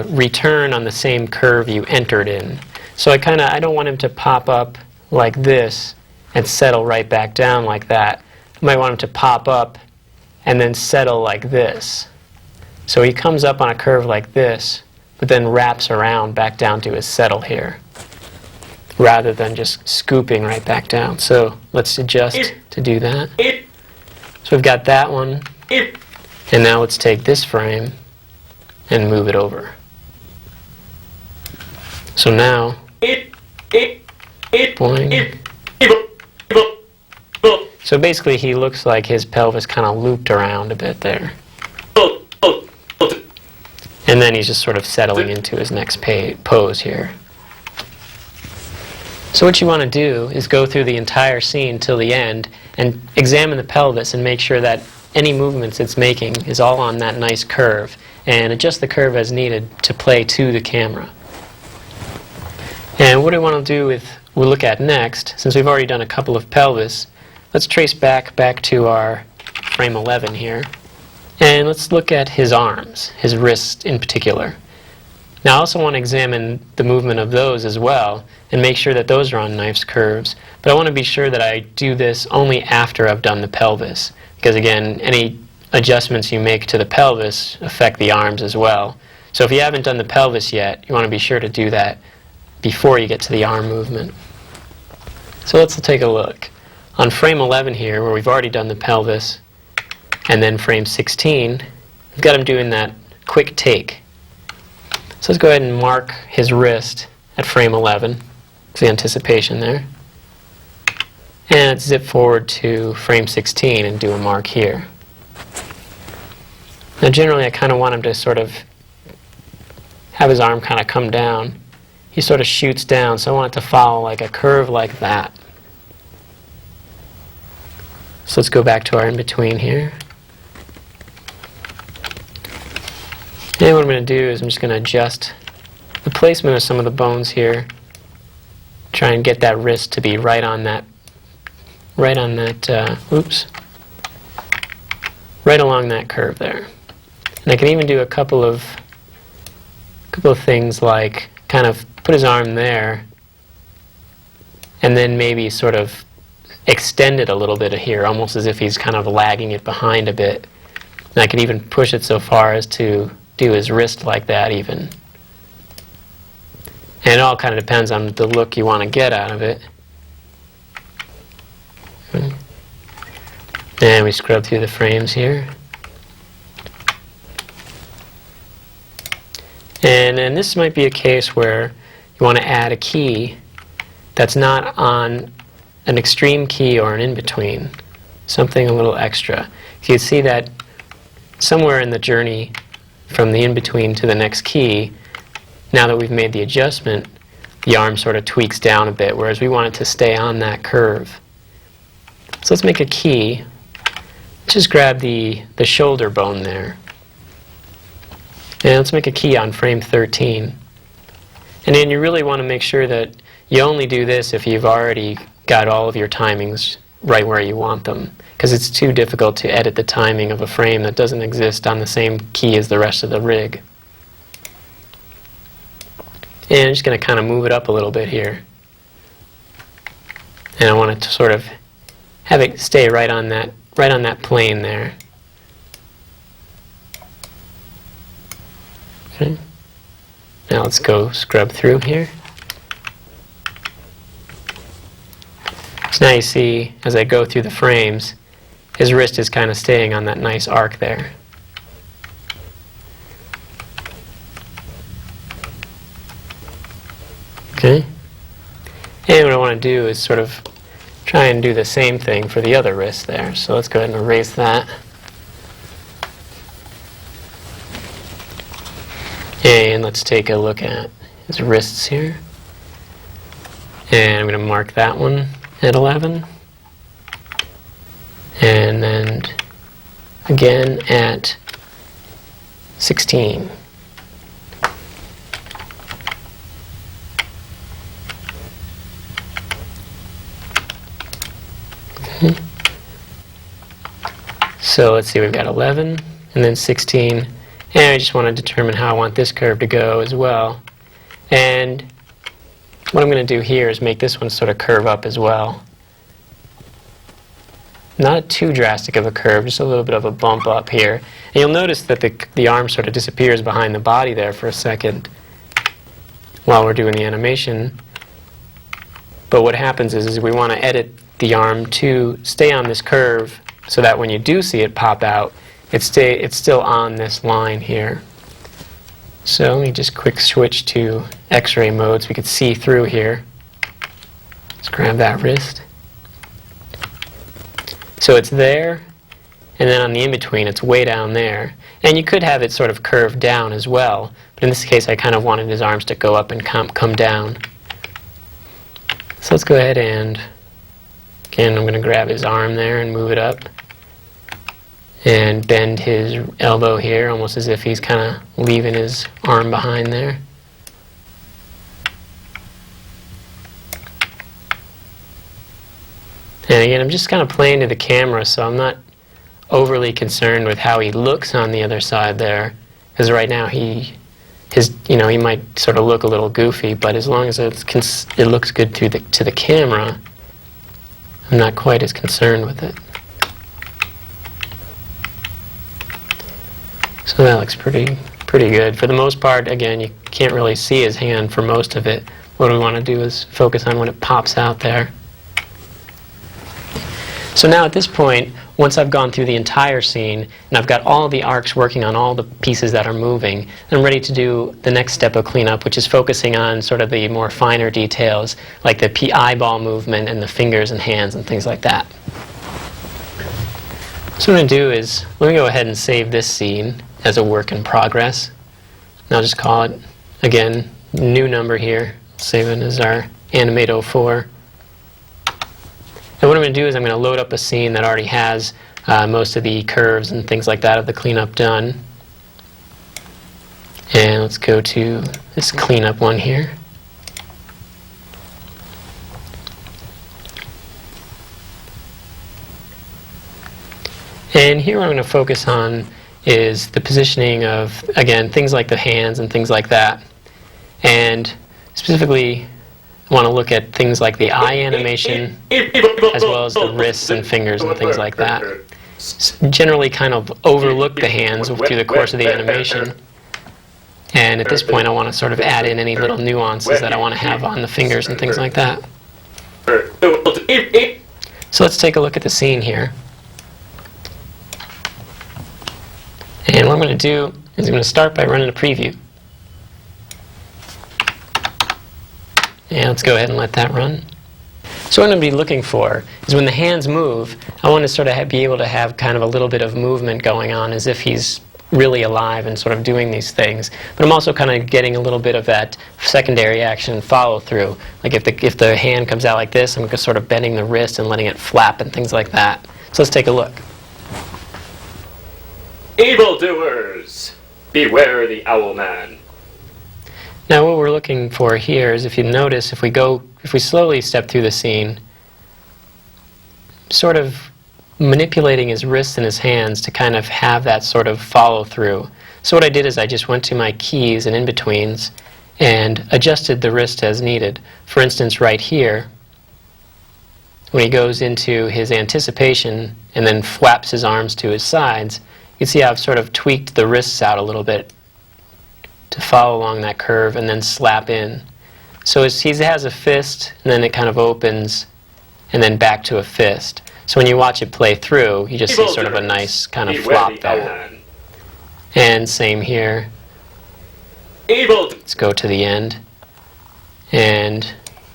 return on the same curve you entered in. So I don't want him to pop up like this and settle right back down like that. I might want him to pop up and then settle like this. So he comes up on a curve like this, but then wraps around back down to his settle here, rather than just scooping right back down. So let's adjust to do that. So we've got that one, and now let's take this frame and move it over. So now, boing. So basically he looks like his pelvis kind of looped around a bit there. And then he's just sort of settling into his next pose here. So what you want to do is go through the entire scene till the end and examine the pelvis and make sure that any movements it's making is all on that nice curve, and adjust the curve as needed to play to the camera. And what I want to do we'll look at next, since we've already done a couple of pelvis, let's trace back to our frame 11 here. And let's look at his arms, his wrists in particular. Now I also want to examine the movement of those as well and make sure that those are on nice curves. But I want to be sure that I do this only after I've done the pelvis. Because again, any adjustments you make to the pelvis affect the arms as well. So if you haven't done the pelvis yet, you want to be sure to do that before you get to the arm movement. So let's take a look. On frame 11 here, where we've already done the pelvis, and then frame 16, we've got him doing that quick take. So let's go ahead and mark his wrist at frame 11. It's the anticipation there. And let's zip forward to frame 16 and do a mark here. Now generally I kind of want him to sort of have his arm kind of come down. He sort of shoots down, so I want it to follow like a curve like that. So let's go back to our in-between here. And what I'm going to do is I'm just going to adjust the placement of some of the bones here. Try and get that wrist to be right on that, right along that curve there. And I can even do a couple of things like kind of put his arm there and then maybe sort of extend it a little bit here, almost as if he's kind of lagging it behind a bit. And I could even push it so far as to do his wrist like that even. And it all kind of depends on the look you want to get out of it. And we scrub through the frames here. And then this might be a case where you want to add a key that's not on an extreme key or an in-between, something a little extra. You can see that somewhere in the journey from the in-between to the next key, now that we've made the adjustment, the arm sort of tweaks down a bit, whereas we want it to stay on that curve. So let's make a key. Just grab the shoulder bone there. And let's make a key on frame 13. And then you really want to make sure that you only do this if you've already got all of your timings right where you want them, because it's too difficult to edit the timing of a frame that doesn't exist on the same key as the rest of the rig. And I'm just going to kind of move it up a little bit here. And I want it to sort of have it stay right on that plane there. Okay. Now let's go scrub through here. So now you see, as I go through the frames, his wrist is kind of staying on that nice arc there. Okay? And what I want to do is sort of try and do the same thing for the other wrist there. So let's go ahead and erase that. And let's take a look at his wrists here. And I'm going to mark that one at 11. And then again at 16. Okay. So let's see, we've got 11 and then 16. And I just want to determine how I want this curve to go as well. And what I'm going to do here is make this one sort of curve up as well. Not too drastic of a curve, just a little bit of a bump up here. And you'll notice that the arm sort of disappears behind the body there for a second while we're doing the animation. But what happens is we want to edit the arm to stay on this curve so that when you do see it pop out, it's still on this line here. So let me just quick switch to X-ray mode so we could see through here. Let's grab that wrist. So it's there, and then on the in-between it's way down there. And you could have it sort of curved down as well, but in this case I kind of wanted his arms to go up and come down. So let's go ahead and, again, I'm going to grab his arm there and move it up. And bend his elbow here, almost as if he's kind of leaving his arm behind there. And again, I'm just kind of playing to the camera, so I'm not overly concerned with how he looks on the other side there, because right now he might sort of look a little goofy, but as long as it looks good to the camera, I'm not quite as concerned with it. So that looks pretty good. For the most part, again, you can't really see his hand for most of it. What we want to do is focus on when it pops out there. So now at this point, once I've gone through the entire scene, and I've got all the arcs working on all the pieces that are moving, I'm ready to do the next step of cleanup, which is focusing on sort of the more finer details, like the eyeball movement and the fingers and hands and things like that. So what I'm going to do is, let me go ahead and save this scene as a work in progress. And I'll just call it, again, new number here. Save it as our Animate 04. And what I'm going to do is I'm going to load up a scene that already has most of the curves and things like that of the cleanup done. And let's go to this cleanup one here. And here what I'm going to focus on is the positioning of, again, things like the hands and things like that. And specifically, I want to look at things like the eye animation, as well as the wrists and fingers and things like that. Generally kind of overlook the hands through the course of the animation. And at this point, I want to sort of add in any little nuances that I want to have on the fingers and things like that. So let's take a look at the scene here. And what I'm going to do is I'm going to start by running a preview. And let's go ahead and let that run. So what I'm going to be looking for is when the hands move, I want to sort of be able to have kind of a little bit of movement going on as if he's really alive and sort of doing these things. But I'm also kind of getting a little bit of that secondary action follow through. Like if the hand comes out like this, I'm sort of bending the wrist and letting it flap and things like that. So let's take a look. Evildoers, beware the owl man. Now what we're looking for here is, if you notice, if we slowly step through the scene, sort of manipulating his wrists and his hands to kind of have that sort of follow through. So what I did is I just went to my keys and in-betweens and adjusted the wrist as needed. For instance, right here, when he goes into his anticipation and then flaps his arms to his sides, you can see how I've sort of tweaked the wrists out a little bit to follow along that curve and then slap in. So he has a fist, and then it kind of opens, and then back to a fist. So when you watch it play through, you just see sort of a nice kind of flop there. And same here. Let's go to the end. And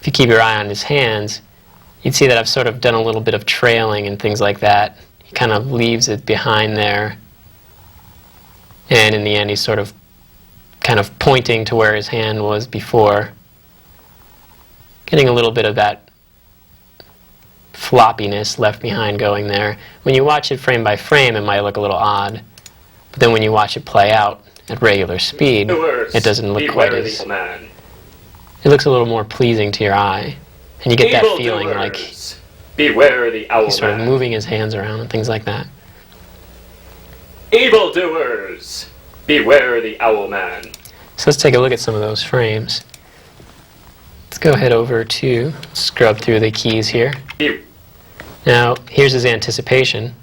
if you keep your eye on his hands, you'd see that I've sort of done a little bit of trailing and things like that. He kind of leaves it behind there. And in the end, he's sort of kind of pointing to where his hand was before. Getting a little bit of that floppiness left behind going there. When you watch it frame by frame, it might look a little odd. But then when you watch it play out at regular speed, it doesn't look quite as... It looks a little more pleasing to your eye. And you get that feeling like beware the owl he's sort of moving his hands around and things like that. Evildoers, beware the owl man. So let's take a look at some of those frames. Let's go ahead over to scrub through the keys here. Now, here's his anticipation.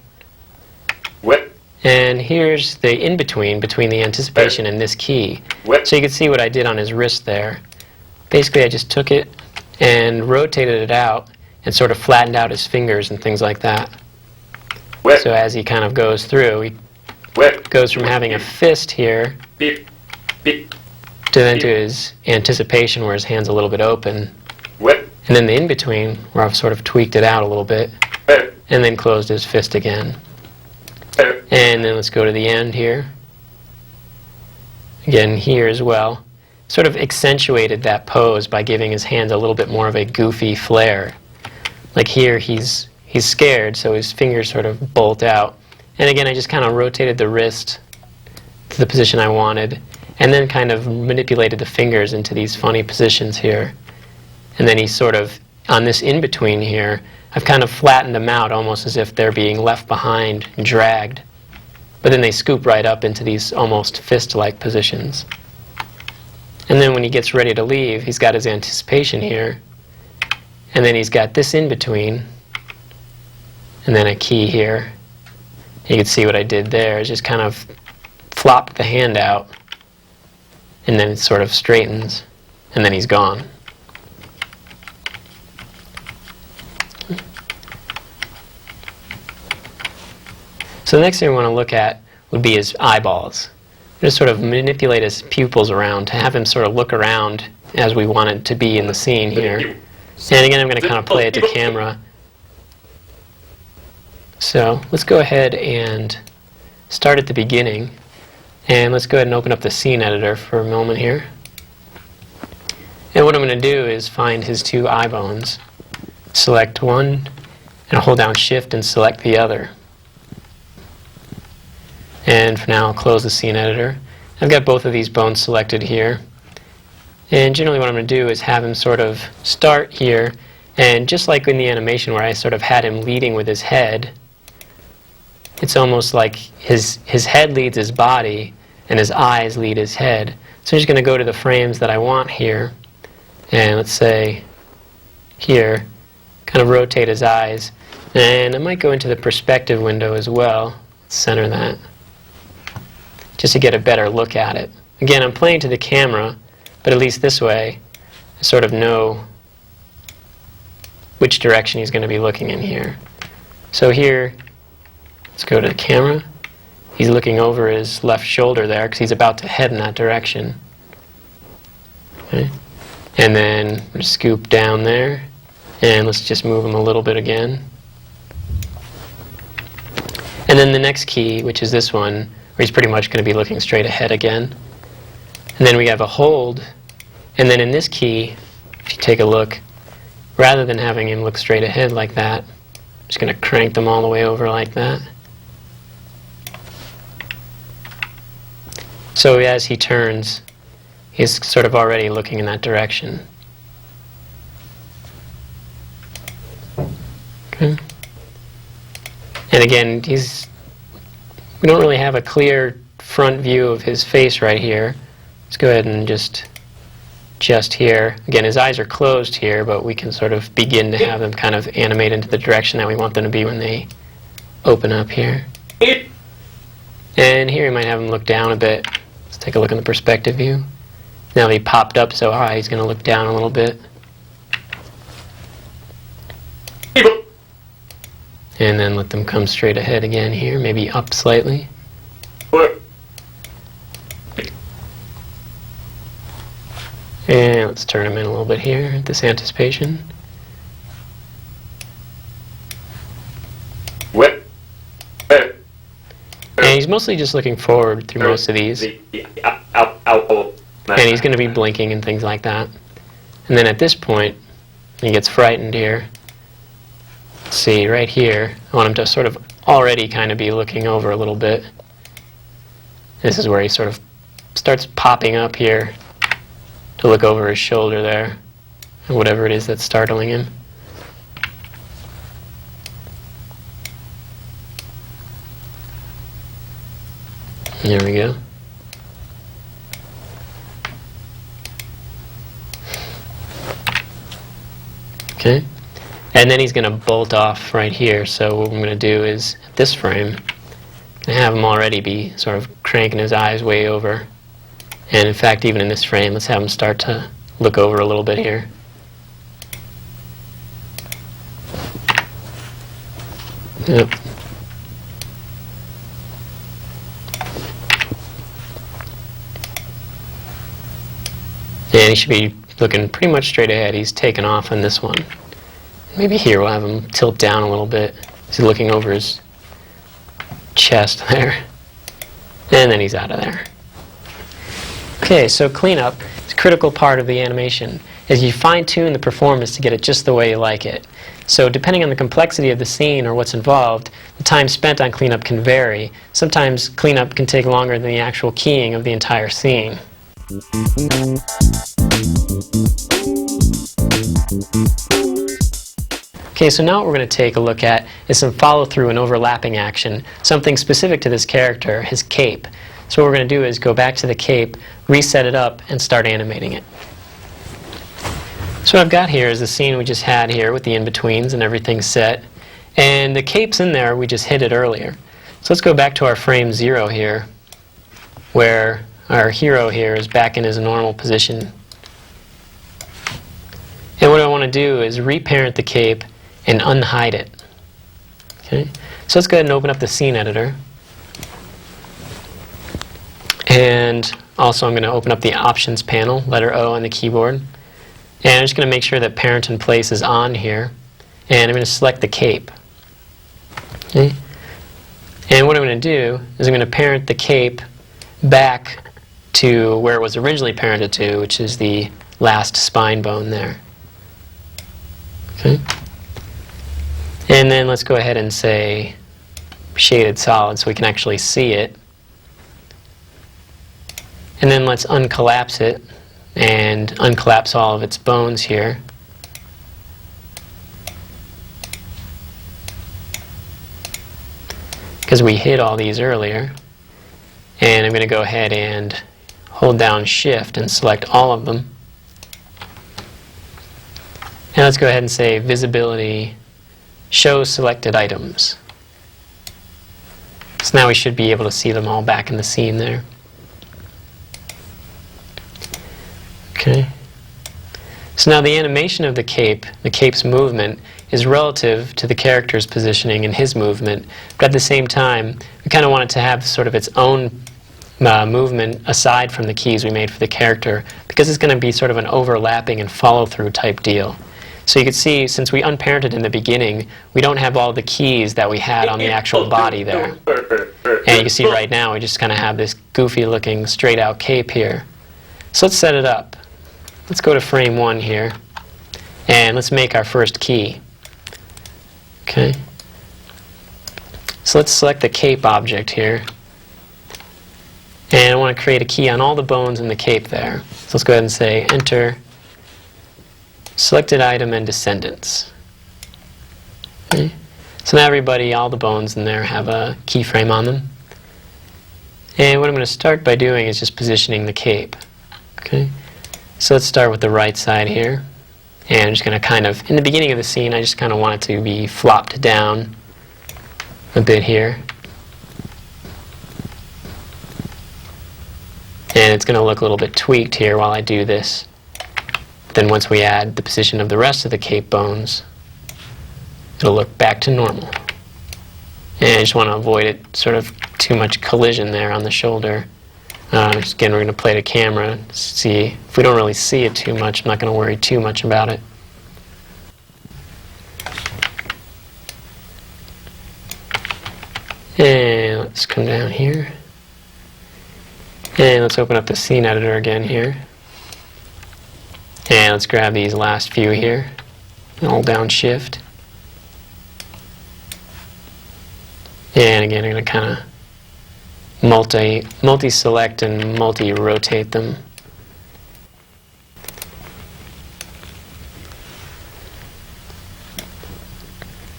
And here's the in-between between the anticipation and this key. So you can see what I did on his wrist there. Basically, I just took it and rotated it out and sort of flattened out his fingers and things like that. So as he kind of goes through, he goes from having a fist here Be, to then to his anticipation where his hand's a little bit open, whip, and then the in-between where I've sort of tweaked it out a little bit, where, and then closed his fist again. where, And then let's go to the end here. Again, here as well. Sort of accentuated that pose by giving his hands a little bit more of a goofy flair. Like here, he's scared, so his fingers sort of bolt out. And again, I just kind of rotated the wrist to the position I wanted, and then kind of manipulated the fingers into these funny positions here. And then he's sort of, on this in-between here, I've kind of flattened them out almost as if they're being left behind and dragged. But then they scoop right up into these almost fist-like positions. And then when he gets ready to leave, he's got his anticipation here. And then he's got this in-between. And then a key here. You can see what I did there is just kind of flopped the hand out. And then it sort of straightens. And then he's gone. So the next thing we want to look at would be his eyeballs. Just sort of manipulate his pupils around to have him sort of look around as we want it to be in the scene here. And again, I'm going to kind of play it to camera. So let's go ahead and start at the beginning. And let's go ahead and open up the scene editor for a moment here. And what I'm going to do is find his two eye bones. Select one, and hold down Shift and select the other. And for now, I'll close the scene editor. I've got both of these bones selected here. And generally what I'm going to do is have him sort of start here. And just like in the animation where I sort of had him leading with his head, it's almost like his head leads his body and his eyes lead his head. So I'm just going to go to the frames that I want here. And let's say here, kind of rotate his eyes. And I might go into the perspective window as well. Center that, just to get a better look at it. Again, I'm playing to the camera, but at least this way, I sort of know which direction he's going to be looking in here. So here, let's go to the camera. He's looking over his left shoulder there because he's about to head in that direction. Okay. And then scoop down there, and let's just move him a little bit again. And then the next key, which is this one, where he's pretty much going to be looking straight ahead again. And then we have a hold. And then in this key, if you take a look, rather than having him look straight ahead like that, I'm just going to crank them all the way over like that. So as he turns, he's sort of already looking in that direction. Okay. And again, we don't really have a clear front view of his face right here. Let's go ahead and just here. Again, his eyes are closed here, but we can sort of begin to have them kind of animate into the direction that we want them to be when they open up here. And here we might have him look down a bit. Let's take a look in the perspective view. Now he popped up so high, he's going to look down a little bit. And then let them come straight ahead again here, maybe up slightly. And let's turn him in a little bit here at this anticipation. And he's mostly just looking forward through most of these. And he's going to be blinking and things like that. And then at this point, he gets frightened here. See, right here, I want him to sort of already kind of be looking over a little bit. This is where he sort of starts popping up here to look over his shoulder there, or whatever it is that's startling him. There we go. Okay. And then he's going to bolt off right here. So what I'm going to do is, at this frame, I have him already be sort of cranking his eyes way over. And in fact, even in this frame, let's have him start to look over a little bit here. Yep. And he should be looking pretty much straight ahead. He's taken off on this one. Maybe here we'll have him tilt down a little bit. He's looking over his chest there. And then he's out of there. Okay, so cleanup is a critical part of the animation, as you fine-tune the performance to get it just the way you like it. So depending on the complexity of the scene or what's involved, the time spent on cleanup can vary. Sometimes cleanup can take longer than the actual keying of the entire scene. Okay, so now what we're going to take a look at is some follow-through and overlapping action, something specific to this character, his cape. So what we're going to do is go back to the cape, reset it up, and start animating it. So what I've got here is the scene we just had here with the in-betweens and everything set. And the cape's in there, we just hit it earlier. So let's go back to our frame 0 here, where our hero here is back in his normal position. And what I want to do is reparent the cape and unhide it. Okay? So let's go ahead and open up the scene editor. And also I'm going to open up the options panel, letter O on the keyboard. And I'm just going to make sure that parent in place is on here. And I'm going to select the cape. Okay? And what I'm going to do is I'm going to parent the cape back to where it was originally parented to, which is the last spine bone there. Okay? And then let's go ahead and say shaded solid so we can actually see it. And then let's uncollapse it and uncollapse all of its bones here. Because we hid all these earlier. And I'm going to go ahead and hold down Shift and select all of them. And let's go ahead and say visibility show selected items. So now we should be able to see them all back in the scene there. Okay. So now the animation of the cape's movement, is relative to the character's positioning and his movement, but at the same time, we kind of want it to have sort of its own movement aside from the keys we made for the character, because it's going to be sort of an overlapping and follow-through type deal. So you can see, since we unparented in the beginning, we don't have all the keys that we had on the actual body there. And you can see right now we just kind of have this goofy-looking straight-out cape here. So let's set it up. Let's go to frame 1 here, and let's make our first key. Okay. So let's select the cape object here, and I want to create a key on all the bones in the cape there. So let's go ahead and say enter selected item and descendants. Okay. So now everybody, all the bones in there have a keyframe on them. And what I'm going to start by doing is just positioning the cape. Okay. So let's start with the right side here. And I'm just going to kind of, in the beginning of the scene, I just kind of want it to be flopped down a bit here. And it's going to look a little bit tweaked here while I do this. Then once we add the position of the rest of the cape bones, it'll look back to normal. And I just want to avoid it sort of too much collision there on the shoulder. Again, we're going to play the camera, see if we don't really see it too much. I'm not going to worry too much about it. And let's come down here. And let's open up the scene editor again here. And let's grab these last few here and hold down Shift. And again, I'm going to kind of multi-select and multi-rotate them.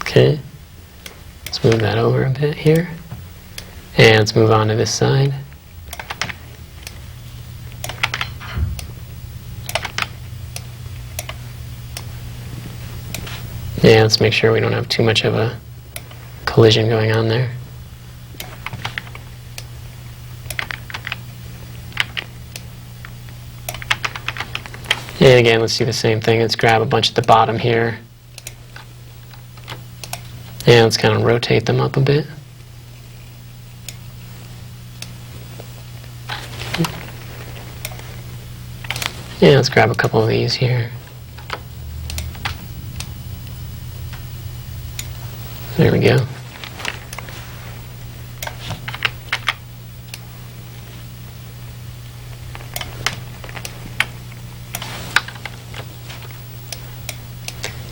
Okay, let's move that over a bit here. And let's move on to this side. Yeah, let's make sure we don't have too much of a collision going on there. And again, let's do the same thing. Let's grab a bunch at the bottom here. And let's kind of rotate them up a bit. Yeah, let's grab a couple of these here. There we go.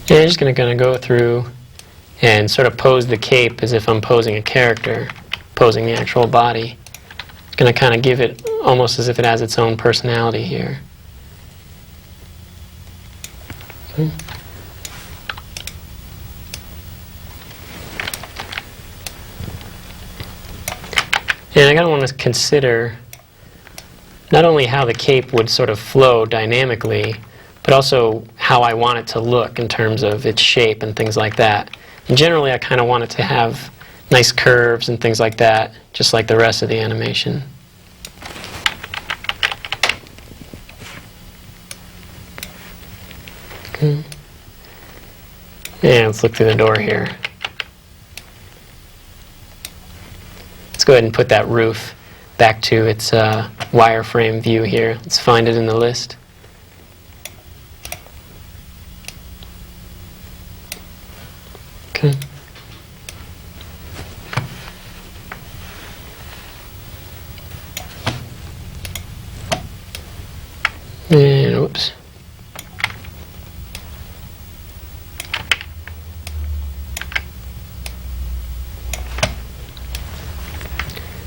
And I'm just going to go through and sort of pose the cape as if I'm posing a character, posing the actual body. It's going to kind of give it almost as if it has its own personality here. Okay. And I kind of want to consider not only how the cape would sort of flow dynamically, but also how I want it to look in terms of its shape and things like that. And generally, I kind of want it to have nice curves and things like that, just like the rest of the animation. Okay. And let's look through the door here. Let's go ahead and put that roof back to its wireframe view here. Let's find it in the list. Okay. And oops.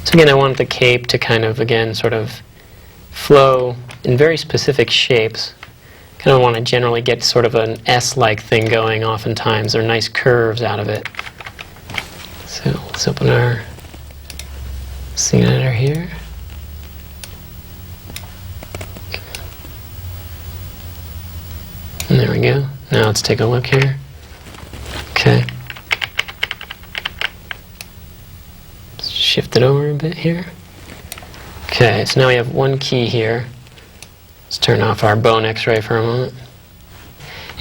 So again, I want the cape to kind of, again, sort of flow in very specific shapes. Kind of want to generally get sort of an S-like thing going oftentimes, or nice curves out of it. So let's open our scene editor here. Okay. And there we go. Now let's take a look here. Okay. Let's shift it over a bit here. Okay, so now we have one key here. Let's turn off our bone X-ray for a moment.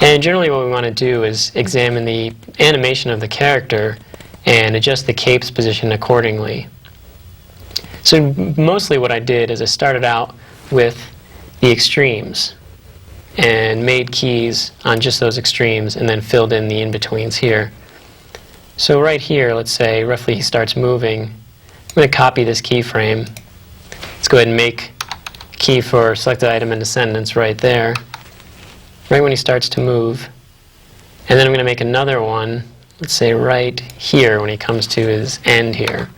And generally what we want to do is examine the animation of the character and adjust the cape's position accordingly. So mostly what I did is I started out with the extremes and made keys on just those extremes and then filled in the in-betweens here. So right here, let's say roughly he starts moving. I'm going to copy this keyframe. Let's go ahead and make key for selected item and descendants right there, right when he starts to move. And then I'm going to make another one, let's say right here when he comes to his end here.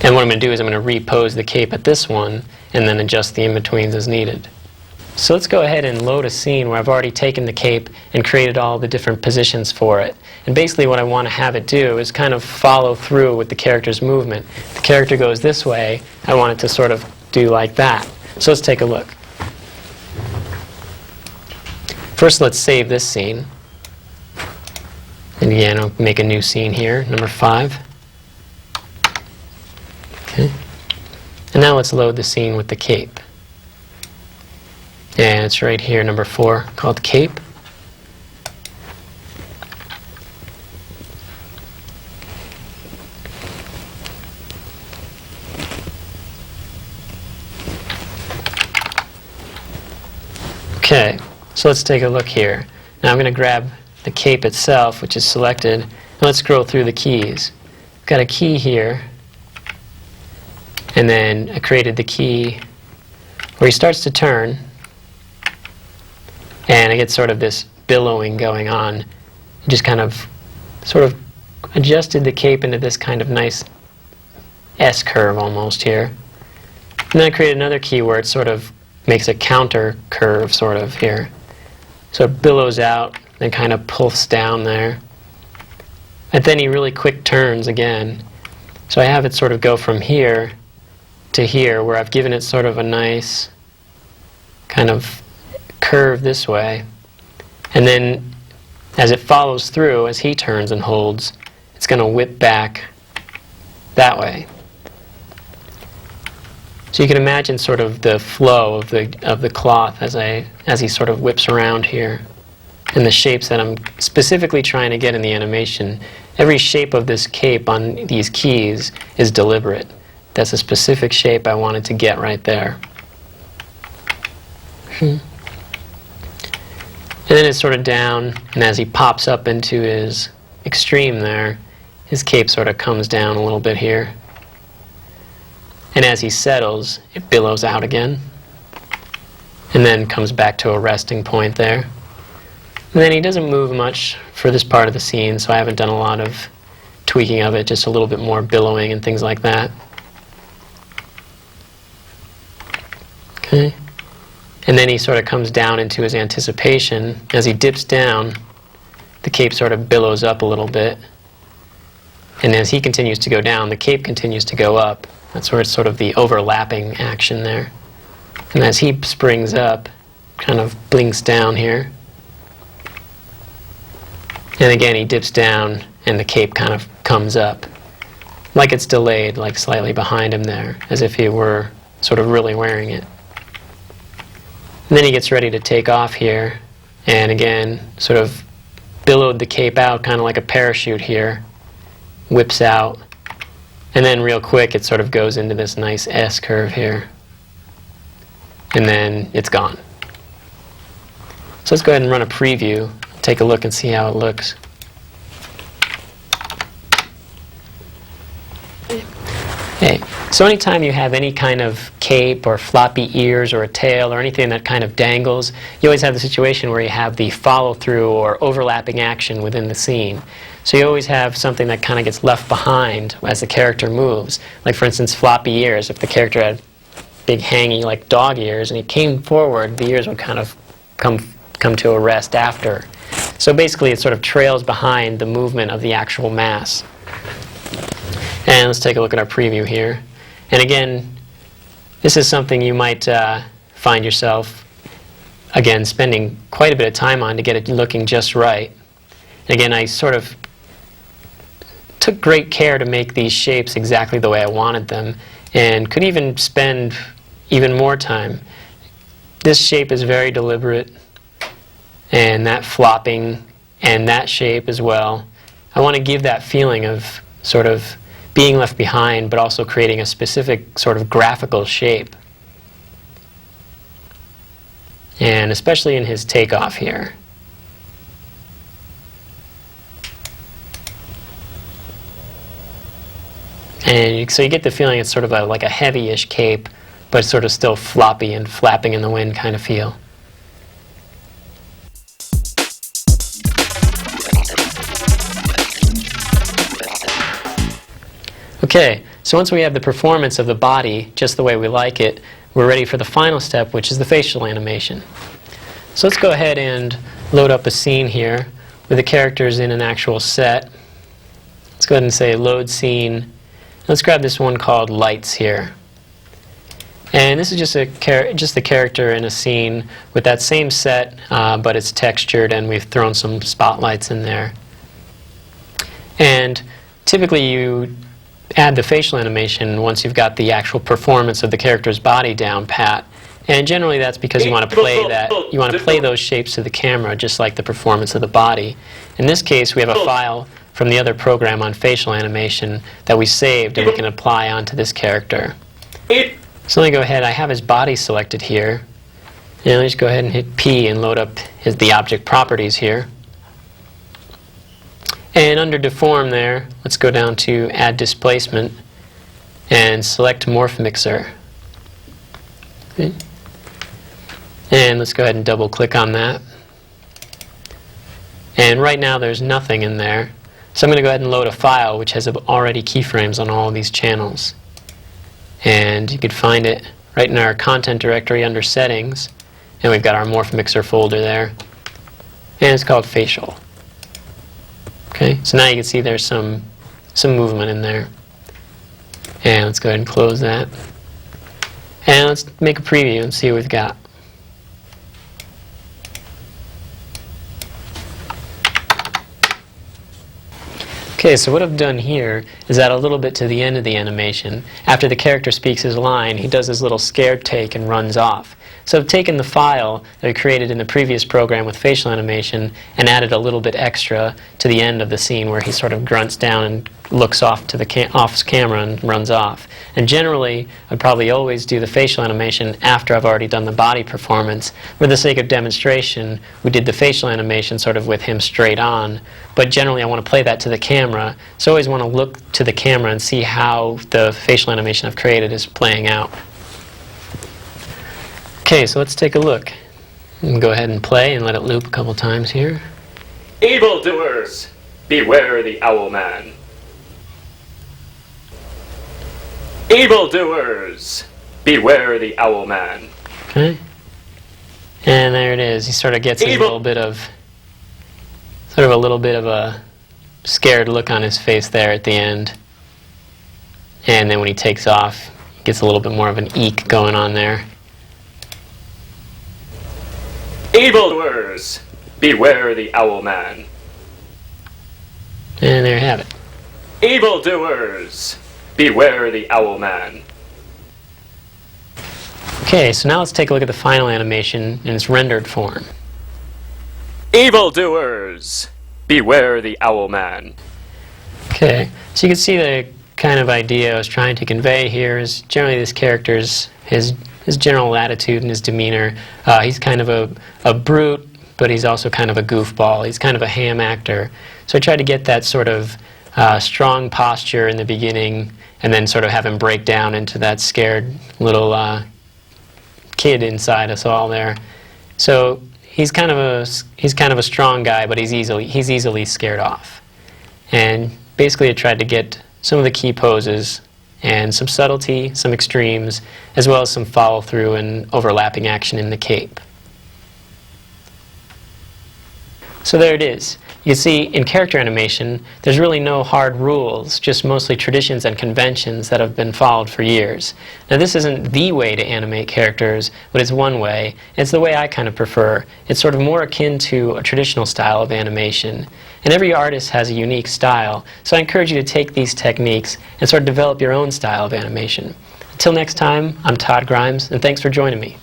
And what I'm going to do is I'm going to repose the cape at this one and then adjust the in-betweens as needed. So let's go ahead and load a scene where I've already taken the cape and created all the different positions for it. And basically what I want to have it do is kind of follow through with the character's movement. If the character goes this way, I want it to sort of do like that. So let's take a look. First, let's save this scene. And again, I'll make a new scene here, number 5. Okay. And now let's load the scene with the cape. And it's right here, number 4, called cape. Okay, so let's take a look here. Now I'm going to grab the cape itself, which is selected, and let's scroll through the keys. I've got a key here, and then I created the key where he starts to turn, and I get sort of this billowing going on. Just kind of sort of adjusted the cape into this kind of nice S-curve almost here. And then I created another key where it sort of makes a counter curve sort of here. So it billows out and kind of pulls down there. And then he really quick turns again. So I have it sort of go from here to here where I've given it sort of a nice kind of curve this way. And then as it follows through, as he turns and holds, it's going to whip back that way. So you can imagine sort of the flow of the cloth as he sort of whips around here, and the shapes that I'm specifically trying to get in the animation. Every shape of this cape on these keys is deliberate. That's a specific shape I wanted to get right there. And then it's sort of down, and as he pops up into his extreme there, his cape sort of comes down a little bit here. And as he settles, it billows out again, and then comes back to a resting point there. And then he doesn't move much for this part of the scene, so I haven't done a lot of tweaking of it, just a little bit more billowing and things like that. Okay. And then he sort of comes down into his anticipation. As he dips down, the cape sort of billows up a little bit. And as he continues to go down, the cape continues to go up. That's where it's sort of the overlapping action there. And as he springs up, kind of blinks down here. And again, he dips down, and the cape kind of comes up. Like it's delayed, like slightly behind him there, as if he were sort of really wearing it. And then he gets ready to take off here, and again, sort of billowed the cape out, kind of like a parachute here, whips out, and then real quick it sort of goes into this nice S-curve here, and then it's gone. So let's go ahead and run a preview, take a look and see how it looks. Okay. So anytime you have any kind of cape or floppy ears or a tail or anything that kind of dangles, you always have the situation where you have the follow-through or overlapping action within the scene. So you always have something that kind of gets left behind as the character moves. Like for instance, floppy ears. If the character had big hangy like dog ears and he came forward, the ears would kind of come to a rest after. So basically it sort of trails behind the movement of the actual mass. And let's take a look at our preview here. And again, this is something you might find yourself, again, spending quite a bit of time on to get it looking just right. And again, I sort of took great care to make these shapes exactly the way I wanted them, and could even spend even more time. This shape is very deliberate, and that flopping, and that shape as well. I want to give that feeling of sort of being left behind, but also creating a specific sort of graphical shape. And especially in his takeoff here. And so you get the feeling it's sort of like a heavy-ish cape, but it's sort of still floppy and flapping in the wind kind of feel. Okay, so once we have the performance of the body just the way we like it, we're ready for the final step, which is the facial animation. So let's go ahead and load up a scene here with the characters in an actual set. Let's go ahead and say load scene. Let's grab this one called Lights here. And this is just the character in a scene with that same set, but it's textured and we've thrown some spotlights in there. And typically you add the facial animation once you've got the actual performance of the character's body down pat. And generally that's because you want to play those shapes to the camera just like the performance of the body. In this case we have a file from the other program on facial animation that we saved and we can apply onto this character. So let me go ahead, I have his body selected here. And let me just go ahead and hit P and load up the object properties here. And under Deform there, let's go down to Add Displacement and select Morph Mixer. Okay. And let's go ahead and double click on that. And right now there's nothing in there. So I'm going to go ahead and load a file which has already keyframes on all of these channels. And you could find it right in our content directory under Settings. And we've got our Morph Mixer folder there. And it's called Facial. Okay, so now you can see there's some movement in there. And let's go ahead and close that. And let's make a preview and see what we've got. Okay, so what I've done here is add a little bit to the end of the animation. After the character speaks his line, he does his little scared take and runs off. So I've taken the file that I created in the previous program with facial animation and added a little bit extra to the end of the scene where he sort of grunts down and looks off to the off camera and runs off. And generally, I'd probably always do the facial animation after I've already done the body performance. For the sake of demonstration, we did the facial animation sort of with him straight on, but generally I want to play that to the camera, so I always want to look to the camera and see how the facial animation I've created is playing out. Okay, so let's take a look. And go ahead and play and let it loop a couple times here. Evildoers, beware the owl man. Evildoers, beware the owl man. Okay. And there it is. He sort of gets a little bit of a scared look on his face there at the end. And then when he takes off, he gets a little bit more of an eek going on there. Evildoers, beware the owl man. And there you have it. Evildoers, beware the owl man. Okay, so now let's take a look at the final animation in its rendered form. Evildoers, beware the owl man. Okay, so you can see the kind of idea I was trying to convey here is generally this character's his general attitude and his demeanor. He's kind of a brute, but he's also kind of a goofball. He's kind of a ham actor. So I tried to get that sort of strong posture in the beginning and then sort of have him break down into that scared little kid inside us all there. So he's kind of a strong guy, but he's easily scared off. And basically I tried to get some of the key poses and some subtlety, some extremes, as well as some follow-through and overlapping action in the cape. So there it is. You see, in character animation, there's really no hard rules, just mostly traditions and conventions that have been followed for years. Now this isn't the way to animate characters, but it's one way. It's the way I kind of prefer. It's sort of more akin to a traditional style of animation. And every artist has a unique style, so I encourage you to take these techniques and sort of develop your own style of animation. Until next time, I'm Todd Grimes, and thanks for joining me.